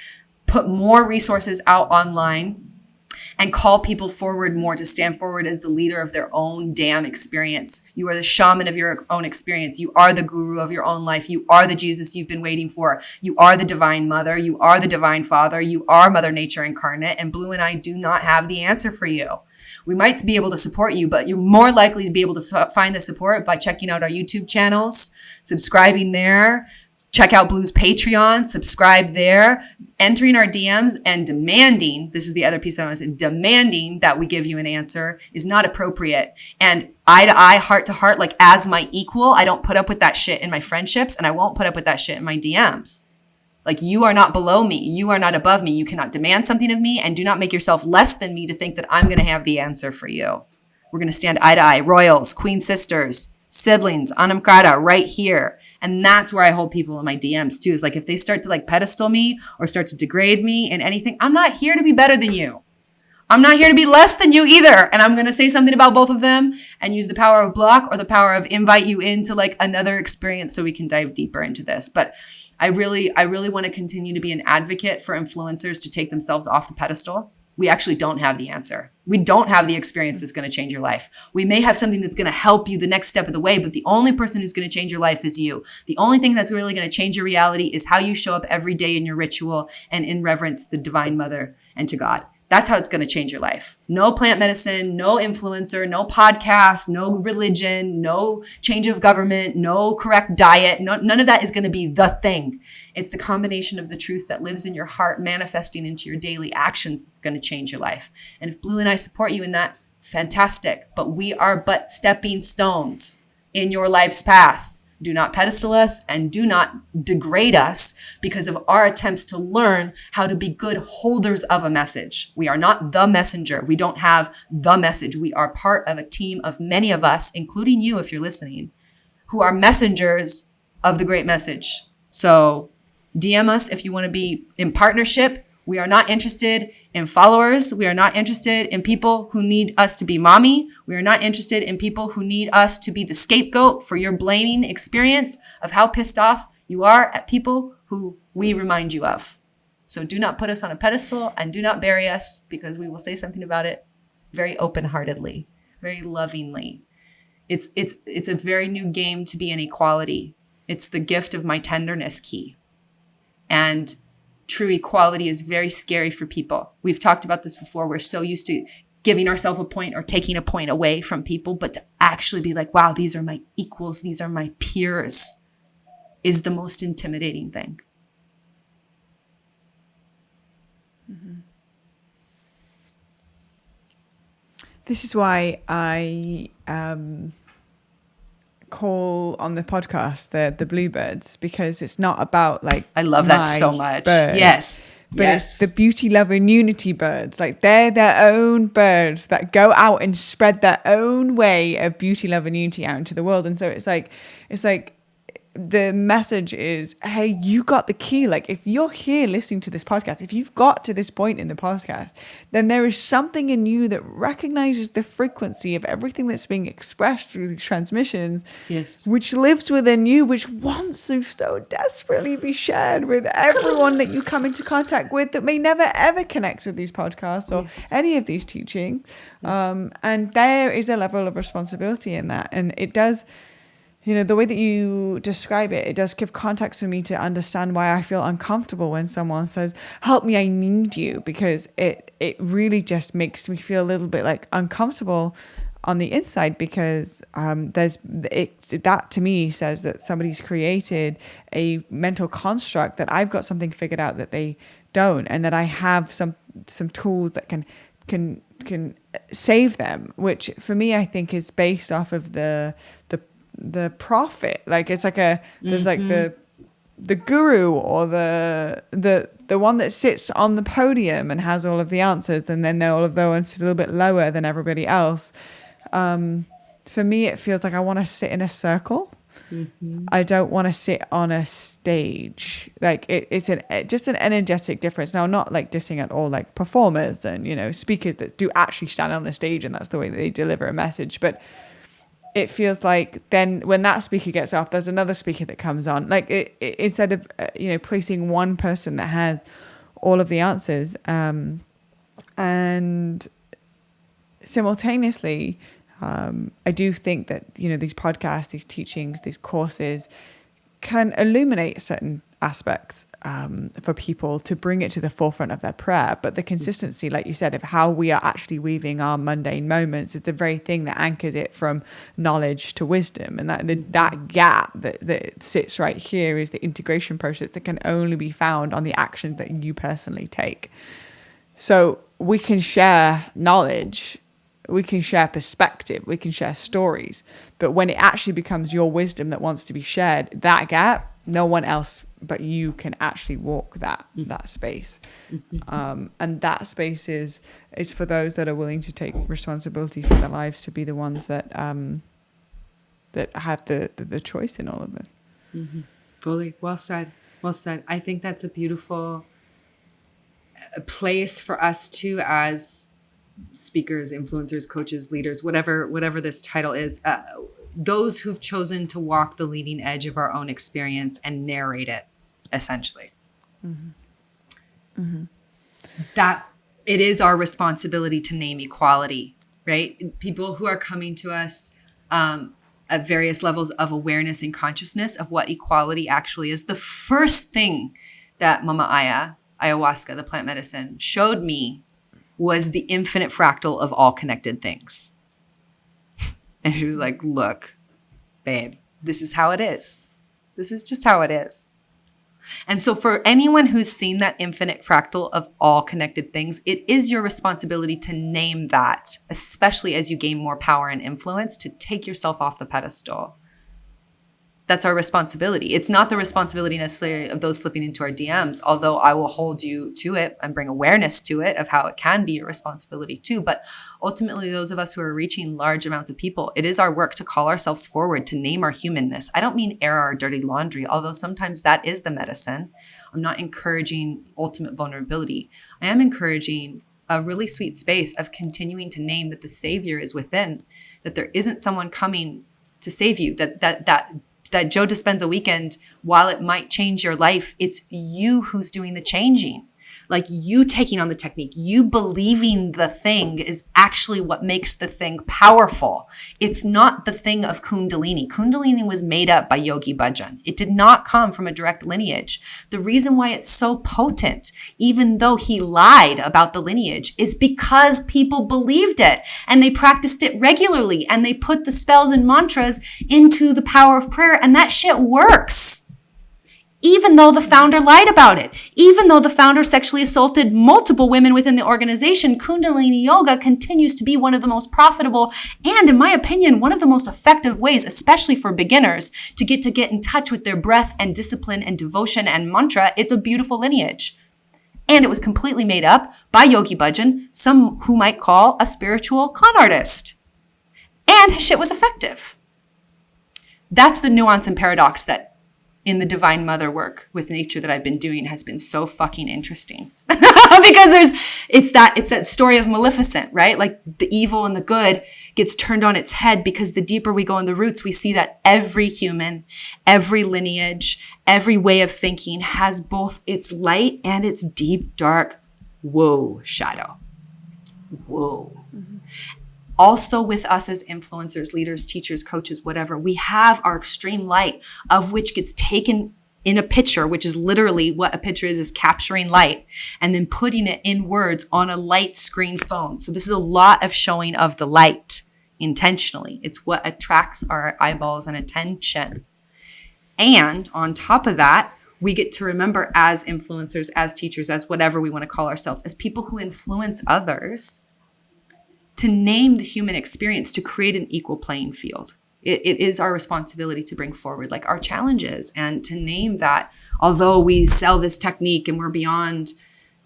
put more resources out online and call people forward more to stand forward as the leader of their own damn experience. You are the shaman of your own experience. You are the guru of your own life. You are the Jesus you've been waiting for. You are the divine mother. You are the divine father. You are Mother Nature incarnate. And Blue and I do not have the answer for you. We might be able to support you, but you're more likely to be able to find the support by checking out our YouTube channels, subscribing there. Check out Blue's Patreon, subscribe there, entering our DMs and demanding, this is the other piece that I want to say, demanding that we give you an answer is not appropriate. And eye to eye, heart to heart, like as my equal, I don't put up with that shit in my friendships, and I won't put up with that shit in my DMs. Like, you are not below me. You are not above me. You cannot demand something of me, and do not make yourself less than me to think that I'm going to have the answer for you. We're going to stand eye to eye, royals, queen sisters, siblings, Anamkara, right here. And that's where I hold people in my DMs too, is like, if they start to like pedestal me or start to degrade me in anything, I'm not here to be better than you. I'm not here to be less than you either. And I'm going to say something about both of them and use the power of block or the power of invite you into like another experience so we can dive deeper into this. But I really want to continue to be an advocate for influencers to take themselves off the pedestal. We actually don't have the answer. We don't have the experience that's going to change your life. We may have something that's going to help you the next step of the way, but the only person who's going to change your life is you. The only thing that's really going to change your reality is how you show up every day in your ritual and in reverence to the Divine Mother and to God. That's how it's going to change your life. No plant medicine, no influencer, no podcast, no religion, no change of government, no correct diet. None of that is going to be the thing. It's the combination of the truth that lives in your heart, manifesting into your daily actions, that's going to change your life. And if Blue and I support you in that, fantastic. But we are but stepping stones in your life's path. Do not pedestal us and do not degrade us because of our attempts to learn how to be good holders of a message. We are not the messenger. We don't have the message. We are part of a team of many of us, including you if you're listening, who are messengers of the great message. So DM us if you want to be in partnership. We are not interested in followers. We are not interested in people who need us to be mommy. We are not interested in people who need us to be the scapegoat for your blaming experience of how pissed off you are at people who we remind you of. So do not put us on a pedestal and do not bury us, because we will say something about it very open-heartedly, very lovingly. It's a very new game to be in equality. It's the gift of my tenderness key. And true equality is very scary for people. We've talked about this before. We're so used to giving ourselves a point or taking a point away from people, but to actually be like, wow, these are my equals, these are my peers, is the most intimidating thing. Mm-hmm. This is why I call on the podcast the bluebirds, because it's not about like I love that so much. Birds, yes. But it's the beauty, love, and unity birds. Like they're their own birds that go out and spread their own way of beauty, love, and unity out into the world. And so it's like the message is, hey, you got the key. Like if you're here listening to this podcast, if you've got to this point in the podcast, then there is something in you that recognizes the frequency of everything that's being expressed through these transmissions, yes, which lives within you, which wants to so desperately be shared with everyone that you come into contact with that may never ever connect with these podcasts or any of these teachings. And there is a level of responsibility in that. And it does, you know, the way that you describe it, it does give context for me to understand why I feel uncomfortable when someone says, help me, I need you, because it really just makes me feel a little bit like uncomfortable on the inside, because that to me says that somebody's created a mental construct that I've got something figured out that they don't, and that I have some tools that can save them, which for me I think is based off of the prophet. Like it's like there's like the guru or the one that sits on the podium and has all of the answers, and then all of those sit a little bit lower than everybody else. For me it feels like I want to sit in a circle. I don't want to sit on a stage. Like it's just an energetic difference. Now, not like dissing at all like performers and, you know, speakers that do actually stand on a stage and that's the way that they deliver a message, but it feels like then when that speaker gets off, there's another speaker that comes on. Like instead of, placing one person that has all of the answers, and simultaneously, I do think that, these podcasts, these teachings, these courses can illuminate certain aspects for people to bring it to the forefront of their prayer. But the consistency, like you said, of how we are actually weaving our mundane moments is the very thing that anchors it from knowledge to wisdom. And that gap that sits right here is the integration process that can only be found on the actions that you personally take. So we can share knowledge, we can share perspective, we can share stories, but when it actually becomes your wisdom that wants to be shared, that gap, no one else but you can actually walk that space. And that space is for those that are willing to take responsibility for their lives, to be the ones that have the choice in all of this. Fully. Well said. I think that's a beautiful place for us too, as speakers, influencers, coaches, leaders, whatever this title is, those who've chosen to walk the leading edge of our own experience and narrate it, essentially. That it is our responsibility to name equality, right? People who are coming to us at various levels of awareness and consciousness of what equality actually is. The first thing that Mama ayahuasca, the plant medicine, showed me was the infinite fractal of all connected things. And she was like, look, babe, this is how it is. This is just how it is. And so for anyone who's seen that infinite fractal of all connected things, it is your responsibility to name that, especially as you gain more power and influence, to take yourself off the pedestal. That's our responsibility. It's not the responsibility necessarily of those slipping into our DMs, although I will hold you to it and bring awareness to it of how it can be your responsibility too. But ultimately, those of us who are reaching large amounts of people, it is our work to call ourselves forward, to name our humanness. I don't mean air our dirty laundry, although sometimes that is the medicine. I'm not encouraging ultimate vulnerability. I am encouraging a really sweet space of continuing to name that the Savior is within, that there isn't someone coming to save you, that Joe Dispenza weekend, while it might change your life, it's you who's doing the changing. Like you taking on the technique, you believing the thing is actually what makes the thing powerful. It's not the thing of Kundalini. Kundalini was made up by Yogi Bhajan. It did not come from a direct lineage. The reason why it's so potent, even though he lied about the lineage, is because people believed it and they practiced it regularly and they put the spells and mantras into the power of prayer, and that shit works. Even though the founder lied about it, even though the founder sexually assaulted multiple women within the organization, Kundalini Yoga continues to be one of the most profitable and, in my opinion, one of the most effective ways, especially for beginners, to get in touch with their breath and discipline and devotion and mantra. It's a beautiful lineage. And it was completely made up by Yogi Bhajan, some who might call a spiritual con artist. And his shit was effective. That's the nuance and paradox that in the Divine Mother work with nature that I've been doing has been so fucking interesting. Because it's that story of Maleficent, right? Like the evil and the good gets turned on its head, because the deeper we go in the roots, we see that every human, every lineage, every way of thinking has both its light and its deep, dark, shadow. Also with us as influencers, leaders, teachers, coaches, whatever, we have our extreme light, of which gets taken in a picture, which is literally what a picture is capturing light and then putting it in words on a light screen phone. So this is a lot of showing of the light intentionally. It's what attracts our eyeballs and attention. And on top of that, we get to remember as influencers, as teachers, as whatever we want to call ourselves, as people who influence others, to name the human experience, to create an equal playing field. It is our responsibility to bring forward like our challenges and to name that although we sell this technique and we're beyond,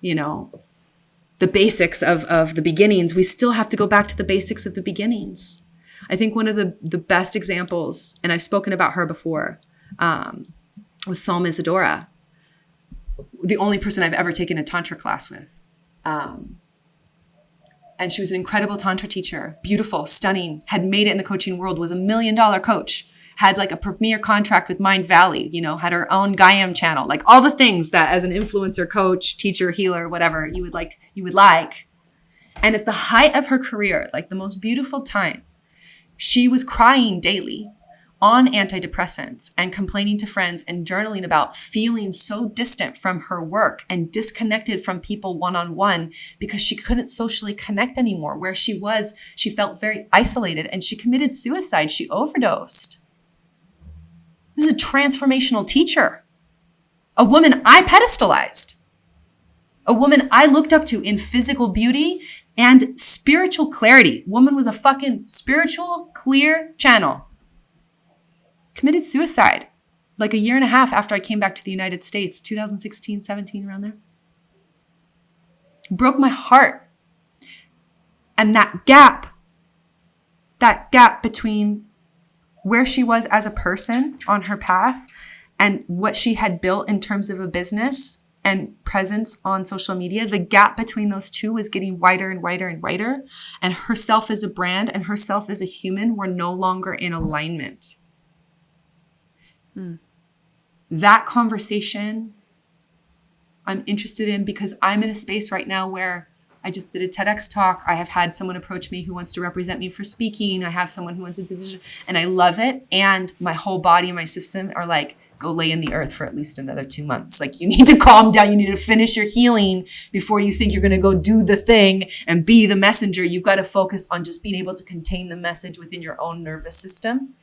the basics of the beginnings, we still have to go back to the basics of the beginnings. I think one of the best examples, and I've spoken about her before, was Psalm Isadora, the only person I've ever taken a Tantra class with. And she was an incredible Tantra teacher, beautiful, stunning, had made it in the coaching world, was $1 million coach, had like a premier contract with Mind Valley, had her own Gaiam channel, like all the things that as an influencer, coach, teacher, healer, whatever, you would like. And at the height of her career, like the most beautiful time, she was crying daily on antidepressants and complaining to friends and journaling about feeling so distant from her work and disconnected from people one-on-one because she couldn't socially connect anymore. Where she was, she felt very isolated and she committed suicide. She overdosed. This is a transformational teacher. A woman I pedestalized. A woman I looked up to in physical beauty and spiritual clarity. Woman was a fucking spiritual, clear channel. Committed suicide like 1.5 years after I came back to the United States, 2016, 17, around there. Broke my heart. And that gap between where she was as a person on her path and what she had built in terms of a business and presence on social media, the gap between those two was getting wider and wider and wider. And herself as a brand and herself as a human were no longer in alignment. That conversation I'm interested in, because I'm in a space right now where I just did a TEDx talk. I have had someone approach me who wants to represent me for speaking. I have someone who wants to, and I love it. And my whole body and my system are like, go lay in the earth for at least another 2 months. Like, you need to calm down. You need to finish your healing before you think you're going to go do the thing and be the messenger. You've got to focus on just being able to contain the message within your own nervous system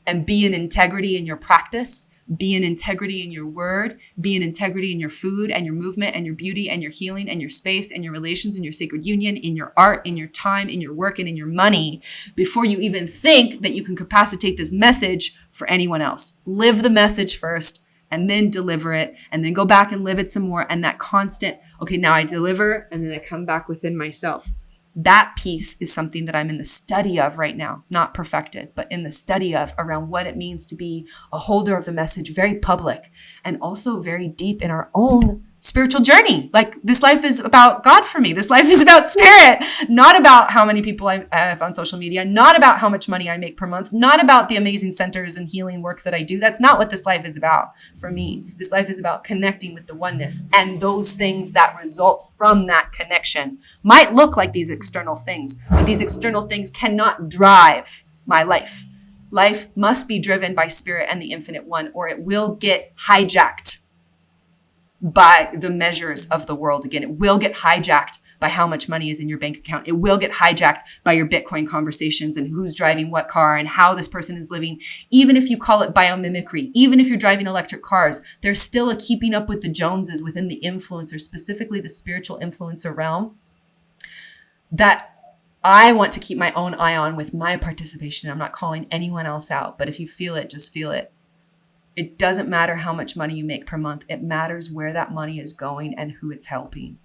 and be in integrity in your practice Be in integrity in your word, be in integrity in your food and your movement and your beauty and your healing and your space and your relations and your sacred union, in your art, in your time, in your work, and in your money before you even think that you can capacitate this message for anyone else. Live the message first and then deliver it, and then go back and live it some more. And that constant, okay, now I deliver and then I come back within myself. That piece is something that I'm in the study of right now, not perfected, but in the study of around what it means to be a holder of the message, very public and also very deep in our own spiritual journey. Like, this life is about God for me. This life is about spirit, not about how many people I have on social media, not about how much money I make per month, not about the amazing centers and healing work that I do. That's not what this life is about for me. This life is about connecting with the oneness, and those things that result from that connection might look like these external things, but these external things cannot drive my life. Life must be driven by spirit and the infinite one, or it will get hijacked by the measures of the world again. It will get hijacked by how much money is in your bank account. It will get hijacked by your Bitcoin conversations and who's driving what car and how this person is living. Even if you call it biomimicry, even if you're driving electric cars, there's still a keeping up with the Joneses within the influencer, specifically the spiritual influencer realm, that I want to keep my own eye on with my participation. I'm not calling anyone else out, but if you feel it, just feel it. It doesn't matter how much money you make per month. It matters where that money is going and who it's helping.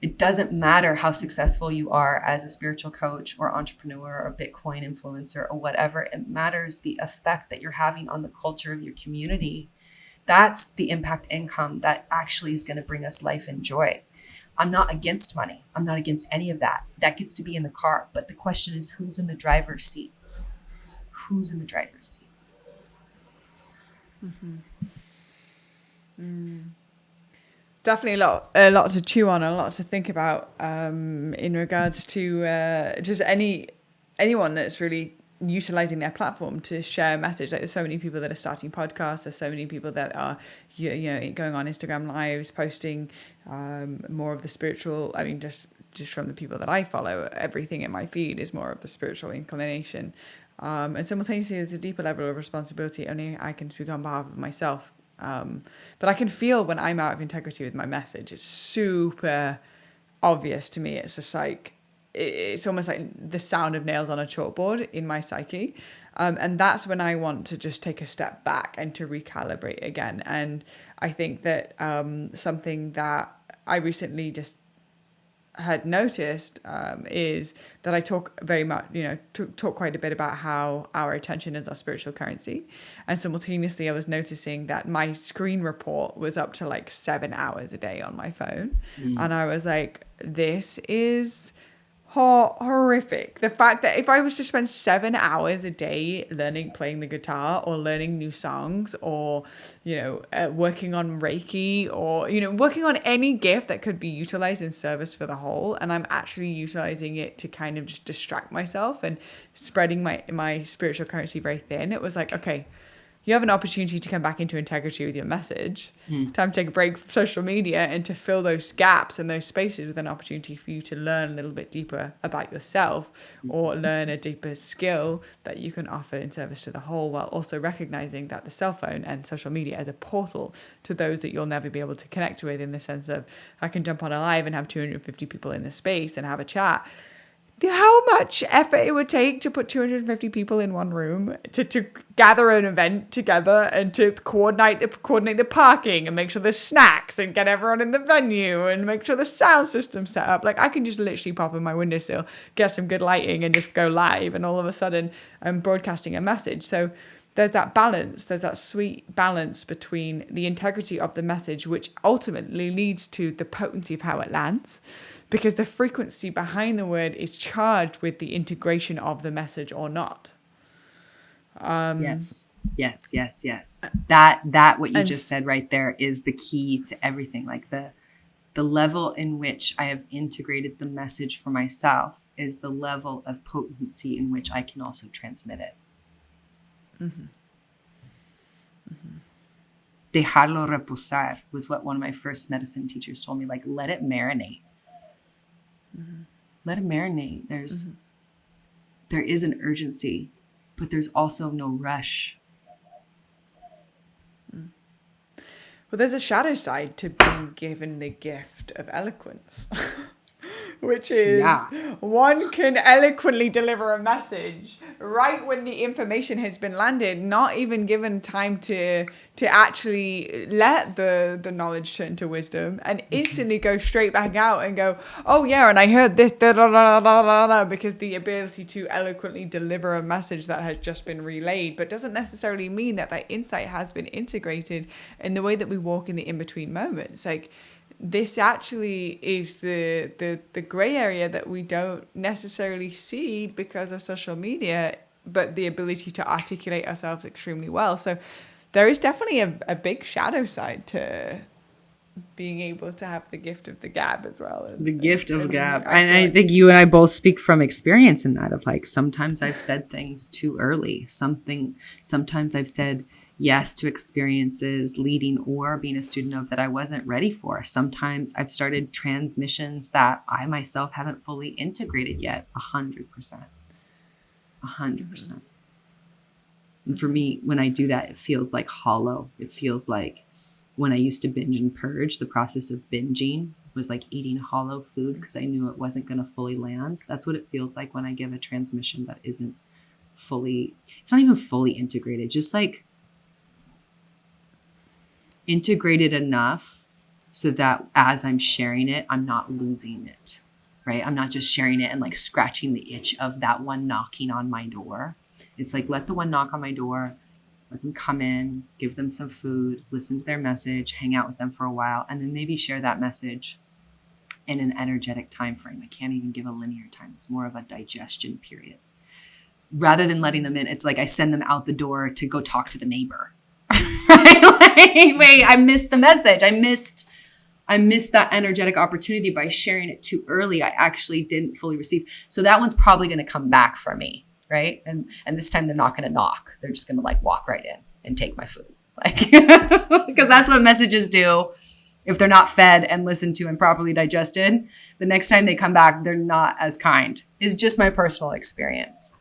It doesn't matter how successful you are as a spiritual coach or entrepreneur or Bitcoin influencer or whatever. It matters the effect that you're having on the culture of your community. That's the impact income that actually is going to bring us life and joy. I'm not against money. I'm not against any of that. That gets to be in the car. But the question is, who's in the driver's seat? Who's in the driver's seat? Mm-hmm. Definitely a lot to chew on, a lot to think about in regards to just anyone that's really utilizing their platform to share a message. Like, there's so many people that are starting podcasts. There's so many people that are going on Instagram lives, posting more of the spiritual. I mean, just from the people that I follow, everything in my feed is more of the spiritual inclination. And simultaneously, there's a deeper level of responsibility. Only I can speak on behalf of myself. But I can feel when I'm out of integrity with my message. It's super obvious to me. It's just like, it's almost like the sound of nails on a chalkboard in my psyche. And that's when I want to just take a step back and to recalibrate again. And I think that something that I recently just had noticed is that I talk very much, talk quite a bit about how our attention is our spiritual currency. And simultaneously, I was noticing that my screen report was up to like 7 hours a day on my phone. And I was like, this is horrific. The fact that if I was to spend 7 hours a day playing the guitar or learning new songs or, working on Reiki or, working on any gift that could be utilized in service for the whole, and I'm actually utilizing it to kind of just distract myself and spreading my spiritual currency very thin, it was like, okay, you have an opportunity to come back into integrity with your message. Time to take a break from social media and to fill those gaps and those spaces with an opportunity for you to learn a little bit deeper about yourself or learn a deeper skill that you can offer in service to the whole, while also recognizing that the cell phone and social media as a portal to those that you'll never be able to connect with, in the sense of, I can jump on a live and have 250 people in the space and have a chat. How much effort it would take to put 250 people in one room to gather an event together and to coordinate the parking and make sure there's snacks and get everyone in the venue and make sure the sound system's set up. Like, I can just literally pop in my windowsill, get some good lighting and just go live, and all of a sudden I'm broadcasting a message. So there's that balance, there's that sweet balance between the integrity of the message, which ultimately leads to the potency of how it lands, because the frequency behind the word is charged with the integration of the message or not. Yes. That what you just said right there is the key to everything. Like the level in which I have integrated the message for myself is the level of potency in which I can also transmit it. Dejarlo reposar was what one of my first medicine teachers told me. Like, let it marinate. Let it marinate. There is an urgency, but there's also no rush. Well, there's a shadow side to being given the gift of eloquence, which is one can eloquently deliver a message right when the information has been landed, not even given time to actually let the knowledge turn to wisdom, and instantly go straight back out and go, oh yeah, and I heard this, da, da, da, da, da, da, because the ability to eloquently deliver a message that has just been relayed, but doesn't necessarily mean that that insight has been integrated in the way that we walk in the in-between moments. Like, this actually is the gray area that we don't necessarily see because of social media, but the ability to articulate ourselves extremely well. So there is definitely a big shadow side to being able to have the gift of the gab as well. The gift of gab. And I think you and I both speak from experience in that, of like, sometimes I've said things too early. Sometimes I've said yes to experiences leading or being a student of that I wasn't ready for. Sometimes I've started transmissions that I myself haven't fully integrated yet. 100%. 100%. And for me, when I do that, it feels like hollow. It feels like when I used to binge and purge, the process of binging was like eating hollow food because I knew it wasn't going to fully land. That's what it feels like when I give a transmission that isn't fully, it's not even fully integrated, just like integrated enough so that as I'm sharing it, I'm not losing it, right? I'm not just sharing it and like scratching the itch of that one knocking on my door. It's like, let the one knock on my door, let them come in, give them some food, listen to their message, hang out with them for a while, and then maybe share that message in an energetic time frame. I can't even give a linear time. It's more of a digestion period. Rather than letting them in, it's like I send them out the door to go talk to the neighbor. Right? Like, wait, I missed the message. I missed that energetic opportunity by sharing it too early. I actually didn't fully receive. So that one's probably going to come back for me. Right. And this time they're not going to knock. They're just going to like walk right in and take my food. Like, because that's what messages do. If they're not fed and listened to and properly digested, the next time they come back, they're not as kind. It's just my personal experience.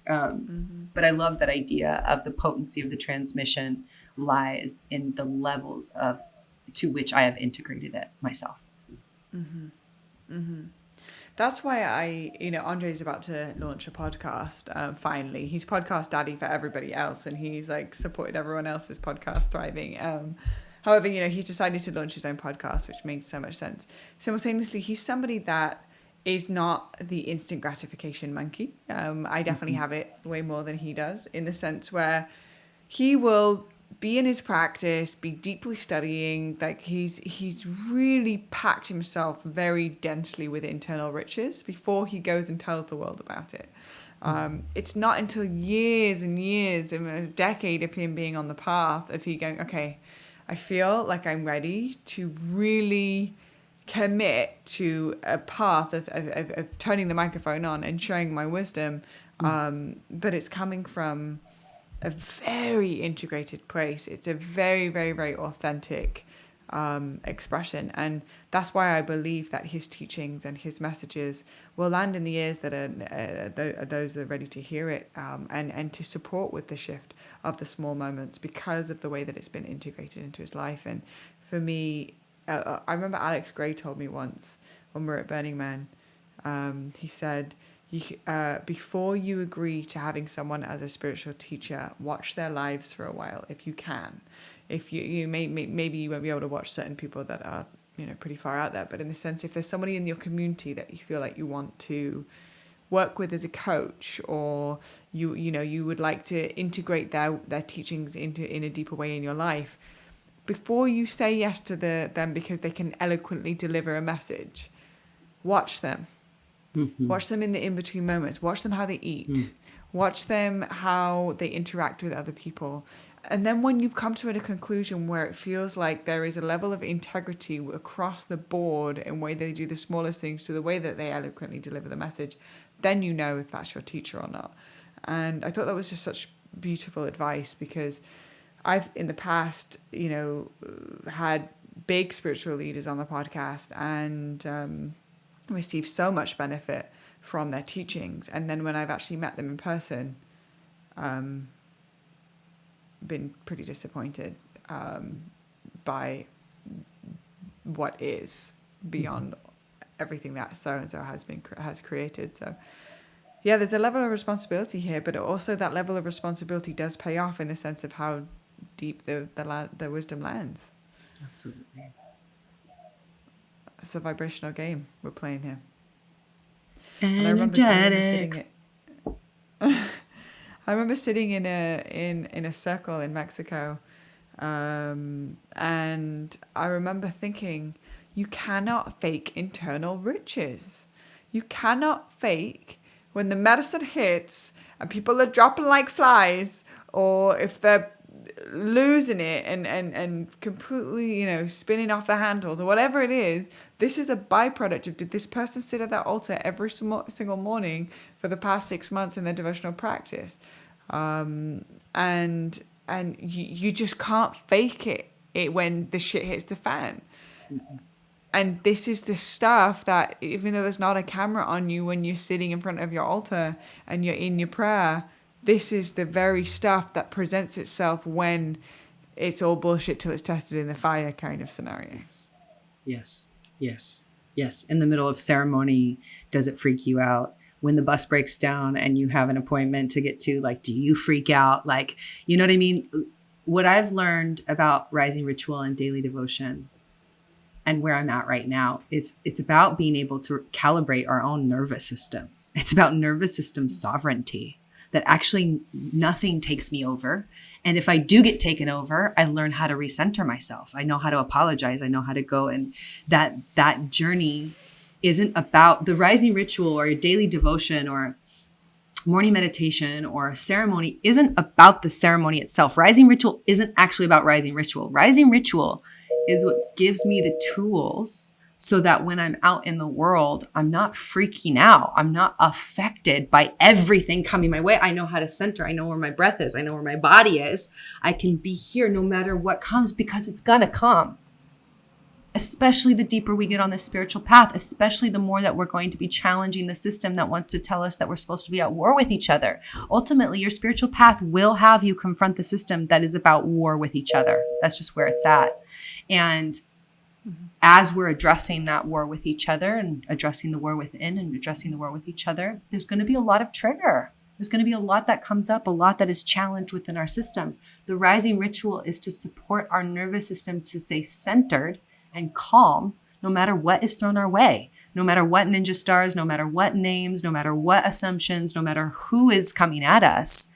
But I love that idea of the potency of the transmission lies in the levels to which I have integrated it myself. Mm-hmm. Mm-hmm. That's why Andre's about to launch a podcast. Finally, he's podcast daddy for everybody else, and he's like supported everyone else's podcast thriving. However, he's decided to launch his own podcast, which makes so much sense. Simultaneously, he's somebody that is not the instant gratification monkey. I definitely have it way more than he does, in the sense where he will be in his practice, be deeply studying. Like, he's really packed himself very densely with internal riches before he goes and tells the world about it. It's not until years and years and a decade of him being on the path of he going, okay, I feel like I'm ready to really commit to a path of turning the microphone on and sharing my wisdom. But it's coming from a very integrated place. It's a very, very, very authentic expression. And that's why I believe that his teachings and his messages will land in the ears that are those that are ready to hear it, and to support with the shift of the small moments because of the way that it's been integrated into his life. And for me, I remember Alex Gray told me once when we were at Burning Man, he said, before you agree to having someone as a spiritual teacher, watch their lives for a while if you can. If maybe you won't be able to watch certain people that are pretty far out there, but in the sense, if there's somebody in your community that you feel like you want to work with as a coach, or you would like to integrate their teachings in a deeper way in your life, before you say yes to them because they can eloquently deliver a message, watch them. Mm-hmm. Watch them in the in-between moments. Watch them how they eat. Watch them how they interact with other people. And then when you've come to a conclusion where it feels like there is a level of integrity across the board in the way they do the smallest things to the way that they eloquently deliver the message, then you know if that's your teacher or not. And I thought that was just such beautiful advice, because I've in the past, had big spiritual leaders on the podcast and received so much benefit from their teachings, and then when I've actually met them in person, been pretty disappointed by what is beyond everything that so-and-so has created. So yeah, there's a level of responsibility here, but also that level of responsibility does pay off in the sense of how deep the wisdom lands. Absolutely. It's a vibrational game we're playing here. Energetics. I remember sitting in a circle in Mexico, and I remember thinking, you cannot fake internal riches. You cannot fake when the medicine hits and people are dropping like flies, or if they're losing it and completely, spinning off the handles or whatever it is. This is a byproduct of, did this person sit at that altar every single morning for the past 6 months in their devotional practice? And you just can't fake it when the shit hits the fan. Mm-hmm. And this is the stuff that, even though there's not a camera on you when you're sitting in front of your altar and you're in your prayer, this is the very stuff that presents itself when it's all bullshit till it's tested in the fire kind of scenario. Yes. In the middle of ceremony, does it freak you out? When the bus breaks down and you have an appointment to get to, like, do you freak out? Like, you know what I mean? What I've learned about rising ritual and daily devotion and where I'm at right now is it's about being able to calibrate our own nervous system. It's about nervous system sovereignty, that actually nothing takes me over. And if I do get taken over, I learn how to recenter myself. I know how to apologize. I know how to go. And that journey isn't about the rising ritual or a daily devotion or morning meditation or a ceremony isn't about the ceremony itself. Rising ritual isn't actually about rising ritual. Rising ritual is what gives me the tools so that when I'm out in the world, I'm not freaking out. I'm not affected by everything coming my way. I know how to center. I know where my breath is. I know where my body is. I can be here no matter what comes, because it's going to come. Especially the deeper we get on this spiritual path, especially the more that we're going to be challenging the system that wants to tell us that we're supposed to be at war with each other. Ultimately, your spiritual path will have you confront the system that is about war with each other. That's just where it's at. And as we're addressing that war with each other and addressing the war within and addressing the war with each other, there's going to be a lot of trigger. There's going to be a lot that comes up, a lot that is challenged within our system. The rising ritual is to support our nervous system to stay centered and calm no matter what is thrown our way, no matter what ninja stars, no matter what names, no matter what assumptions, no matter who is coming at us,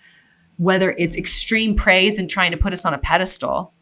whether it's extreme praise and trying to put us on a pedestal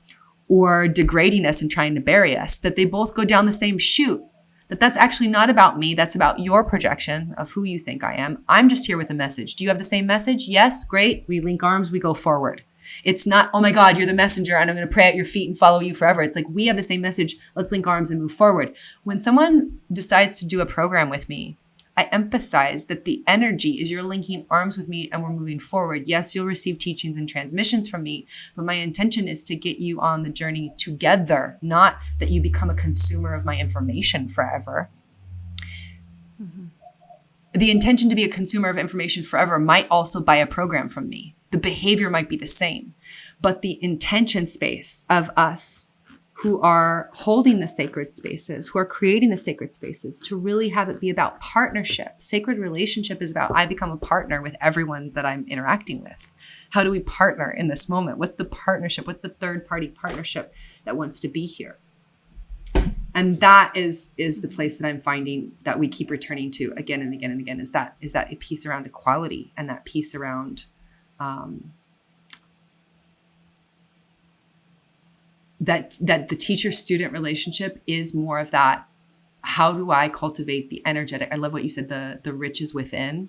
or degrading us and trying to bury us, that they both go down the same chute. That's actually not about me. That's about your projection of who you think I am. I'm just here with a message. Do you have the same message? Yes, great. We link arms, we go forward. It's not, oh my God, you're the messenger and I'm going to pray at your feet and follow you forever. It's like, we have the same message. Let's link arms and move forward. When someone decides to do a program with me, I emphasize that the energy is you're linking arms with me and we're moving forward. Yes, you'll receive teachings and transmissions from me, but my intention is to get you on the journey together, not that you become a consumer of my information forever. Mm-hmm. The intention to be a consumer of information forever might also buy a program from me. The behavior might be the same, but the intention space of us who are holding the sacred spaces, who are creating the sacred spaces, to really have it be about partnership. Sacred relationship is about, I become a partner with everyone that I'm interacting with. How do we partner in this moment? What's the partnership? What's the third party partnership that wants to be here? And that is the place that I'm finding that we keep returning to again and again and again, is that a piece around equality and that piece around that the teacher-student relationship is more of that. How do I cultivate the energetic? I love what you said, the riches within,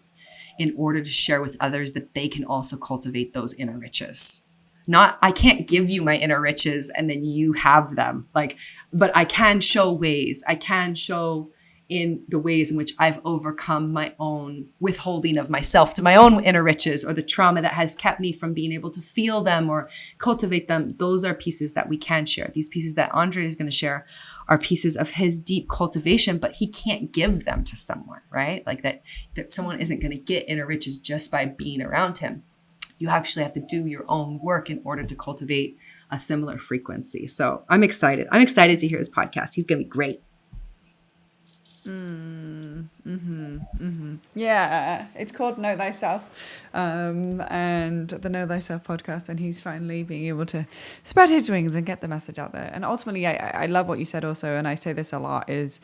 in order to share with others that they can also cultivate those inner riches. Not, I can't give you my inner riches and then you have them. But I can show ways. I can show in the ways in which I've overcome my own withholding of myself to my own inner riches, or the trauma that has kept me from being able to feel them or cultivate them. Those are pieces that we can share. These pieces that Andre is going to share are pieces of his deep cultivation, but he can't give them to someone, right? Like that someone isn't going to get inner riches just by being around him. You actually have to do your own work in order to cultivate a similar frequency. So I'm excited. I'm excited to hear his podcast. He's going to be great. Yeah, it's called Know Thyself, and the Know Thyself podcast, and he's finally being able to spread his wings and get the message out there. And ultimately, I love what you said also, and I say this a lot, is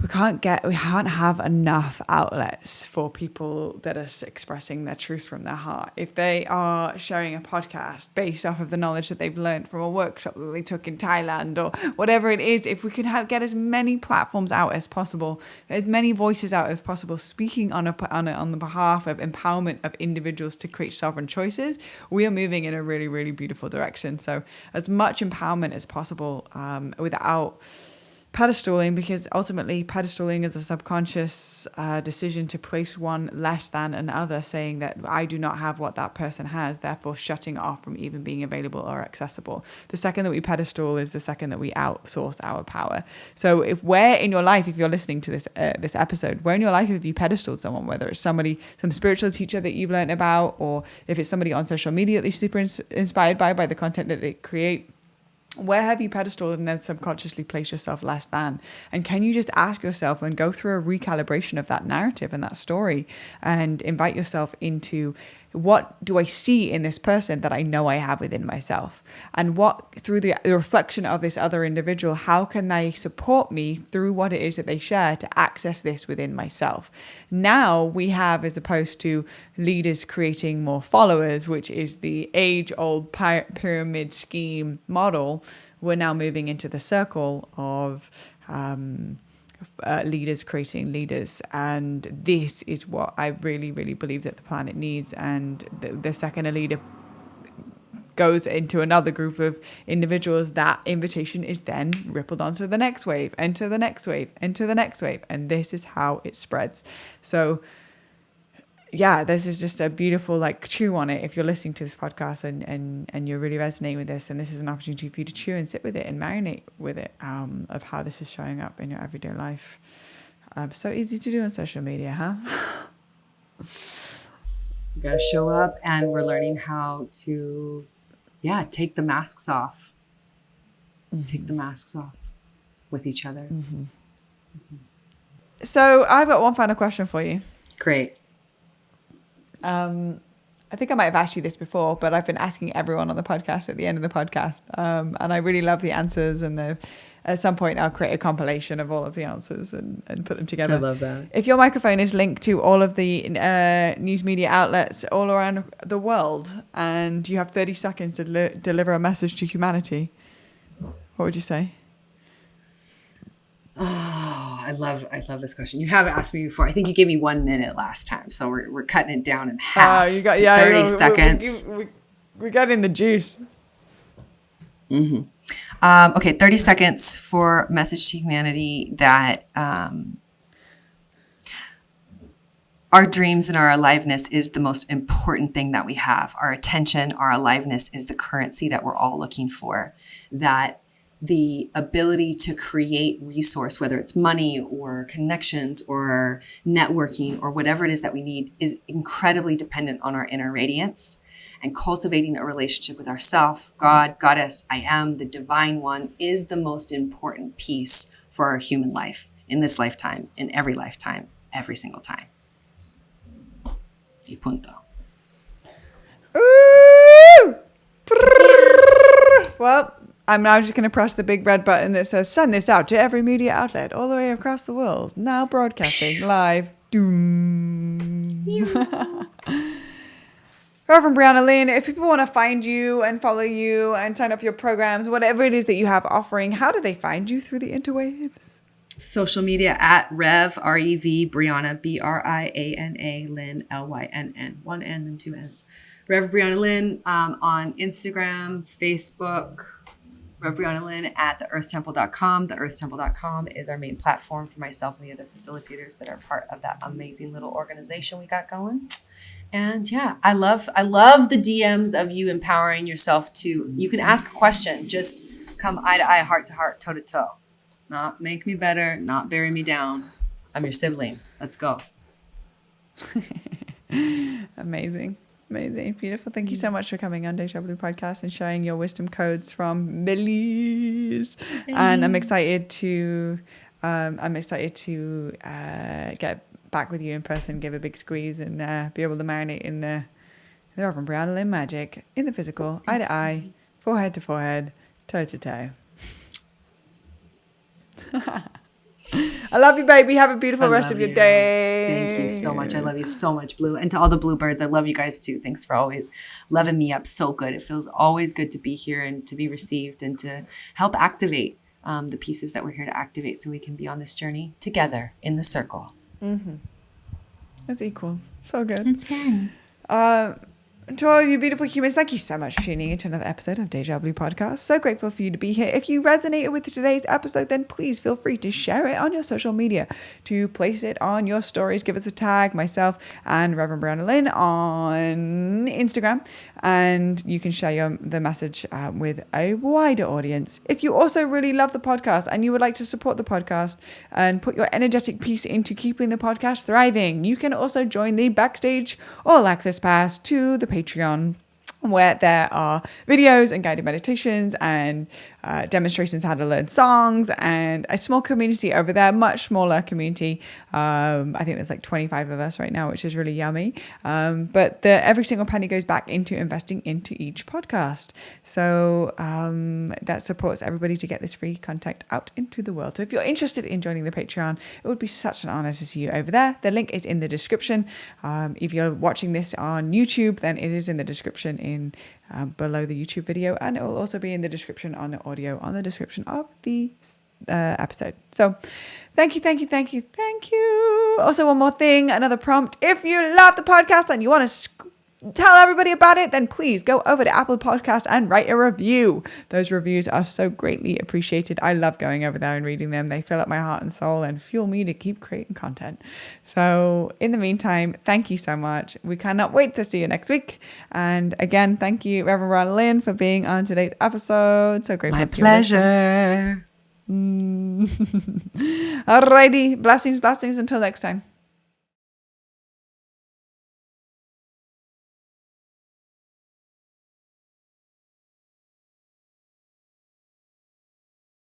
we can't have enough outlets for people that are expressing their truth from their heart. If they are sharing a podcast based off of the knowledge that they've learned from a workshop that they took in Thailand or whatever it is, if we can get as many platforms out as possible, as many voices out as possible, speaking on the behalf of empowerment of individuals to create sovereign choices, we are moving in a really, really beautiful direction. So as much empowerment as possible, without pedestaling, because ultimately pedestaling is a subconscious decision to place one less than another, saying that I do not have what that person has, therefore shutting off from even being available or accessible. The second that we pedestal is the second that we outsource our power. So if where in your life, if you're listening to this episode, where in your life have you pedestaled someone, whether it's some spiritual teacher that you've learned about, or if it's somebody on social media that you're super inspired by the content that they create, where have you pedestaled and then subconsciously place yourself less than? And can you just ask yourself and go through a recalibration of that narrative and that story, and invite yourself into, what do I see in this person that I know I have within myself? And what, through the reflection of this other individual, how can they support me through what it is that they share to access this within myself? Now we have, as opposed to leaders creating more followers, which is the age-old pyramid scheme model, we're now moving into the circle of leaders creating leaders. And this is what I really, really believe that the planet needs. And the second a leader goes into another group of individuals, that invitation is then rippled onto the next wave, into the next wave, into the next wave. And this is how it spreads. So yeah, this is just a beautiful, chew on it. If you're listening to this podcast and you're really resonating with this, and this is an opportunity for you to chew and sit with it and marinate with it, of how this is showing up in your everyday life. So easy to do on social media, huh? You got to show up, and we're learning how to, take the masks off. Mm-hmm. Take the masks off with each other. Mm-hmm. Mm-hmm. So I've got one final question for you. Great. I think I might have asked you this before, but I've been asking everyone on the podcast at the end of the podcast. And I really love the answers, and at some point I'll create a compilation of all of the answers and put them together. I love that. If your microphone is linked to all of the news media outlets all around the world, and you have 30 seconds to deliver a message to humanity, what would you say? Oh, I love this question. You have asked me before. I think you gave me 1 minute last time, so we're cutting it down in half. You got 30 seconds. We got in the juice. Mm-hmm. Okay, 30 seconds for message to humanity that our dreams and our aliveness is the most important thing that we have. Our attention, our aliveness is the currency that we're all looking for. That the ability to create resource, whether it's money or connections or networking or whatever it is that we need, is incredibly dependent on our inner radiance. And cultivating a relationship with ourself, God, Goddess, I am, the divine one, is the most important piece for our human life in this lifetime, in every lifetime, every single time. Y punto. Ooh! Well, I'm now just going to press the big red button that says send this out to every media outlet all the way across the world. Now broadcasting live. Doom. Reverend Briana Lynn, if people want to find you and follow you and sign up for your programs, whatever it is that you have offering, how do they find you through the interwaves? Social media at Rev, R-E-V, Briana, B-R-I-A-N-A, Lynn, L-Y-N-N. 1 N and 2 N's. Rev Briana Lynn on Instagram, Facebook. Rev Briana Lynn at theearthtemple.com. Theearthtemple.com is our main platform for myself and the other facilitators that are part of that amazing little organization we got going. And yeah, I love the DMs of you empowering yourself to, you can ask a question, just come eye to eye, heart to heart, toe to toe. Not make me better, not bury me down. I'm your sibling. Let's go. Amazing. Amazing. Beautiful. Thank you so much for coming on Deja Blu Podcast and sharing your wisdom codes from Millie's. And I'm excited to get back with you in person, give a big squeeze, and be able to marinate in the Reverend Briana Lynn magic in the physical, eye to eye, forehead to forehead, toe to toe. I love you, baby. Have a beautiful rest of your day. Thank you so much. I love you so much, Blue. And to all the Bluebirds, I love you guys too. Thanks for always loving me up so good. It feels always good to be here and to be received and to help activate the pieces that we're here to activate so we can be on this journey together in the circle. Mm-hmm. That's equal. So good. It's good. To all of you beautiful humans, thank you so much for tuning into another episode of Deja Blu Podcast. So grateful for you to be here. If you resonated with today's episode, then please feel free to share it on your social media, to place it on your stories. Give us a tag, myself and Reverend Briana Lynn on Instagram, and you can share the message with a wider audience. If you also really love the podcast and you would like to support the podcast and put your energetic piece into keeping the podcast thriving, you can also join the Backstage All Access Pass to the Patreon, where there are videos and guided meditations and demonstrations how to learn songs, and a small community over there, much smaller community. I think there's like 25 of us right now, which is really yummy. But every single penny goes back into investing into each podcast. So that supports everybody to get this free content out into the world. So if you're interested in joining the Patreon, it would be such an honor to see you over there. The link is in the description. If you're watching this on YouTube, then it is in the description below the YouTube video, and it will also be in the description on the audio on the description of the episode. So thank you. Also, one more thing, another prompt. If you love the podcast and you want to tell everybody about it, then please go over to Apple Podcast and write a review. Those reviews are so greatly appreciated. I love going over there and reading them. They fill up my heart and soul and fuel me to keep creating content. So in the meantime, thank you so much. We cannot wait to see you next week. And again, thank you, Reverend Briana Lynn, for being on today's episode. So grateful. My pleasure. Alrighty. Blessings. Until next time.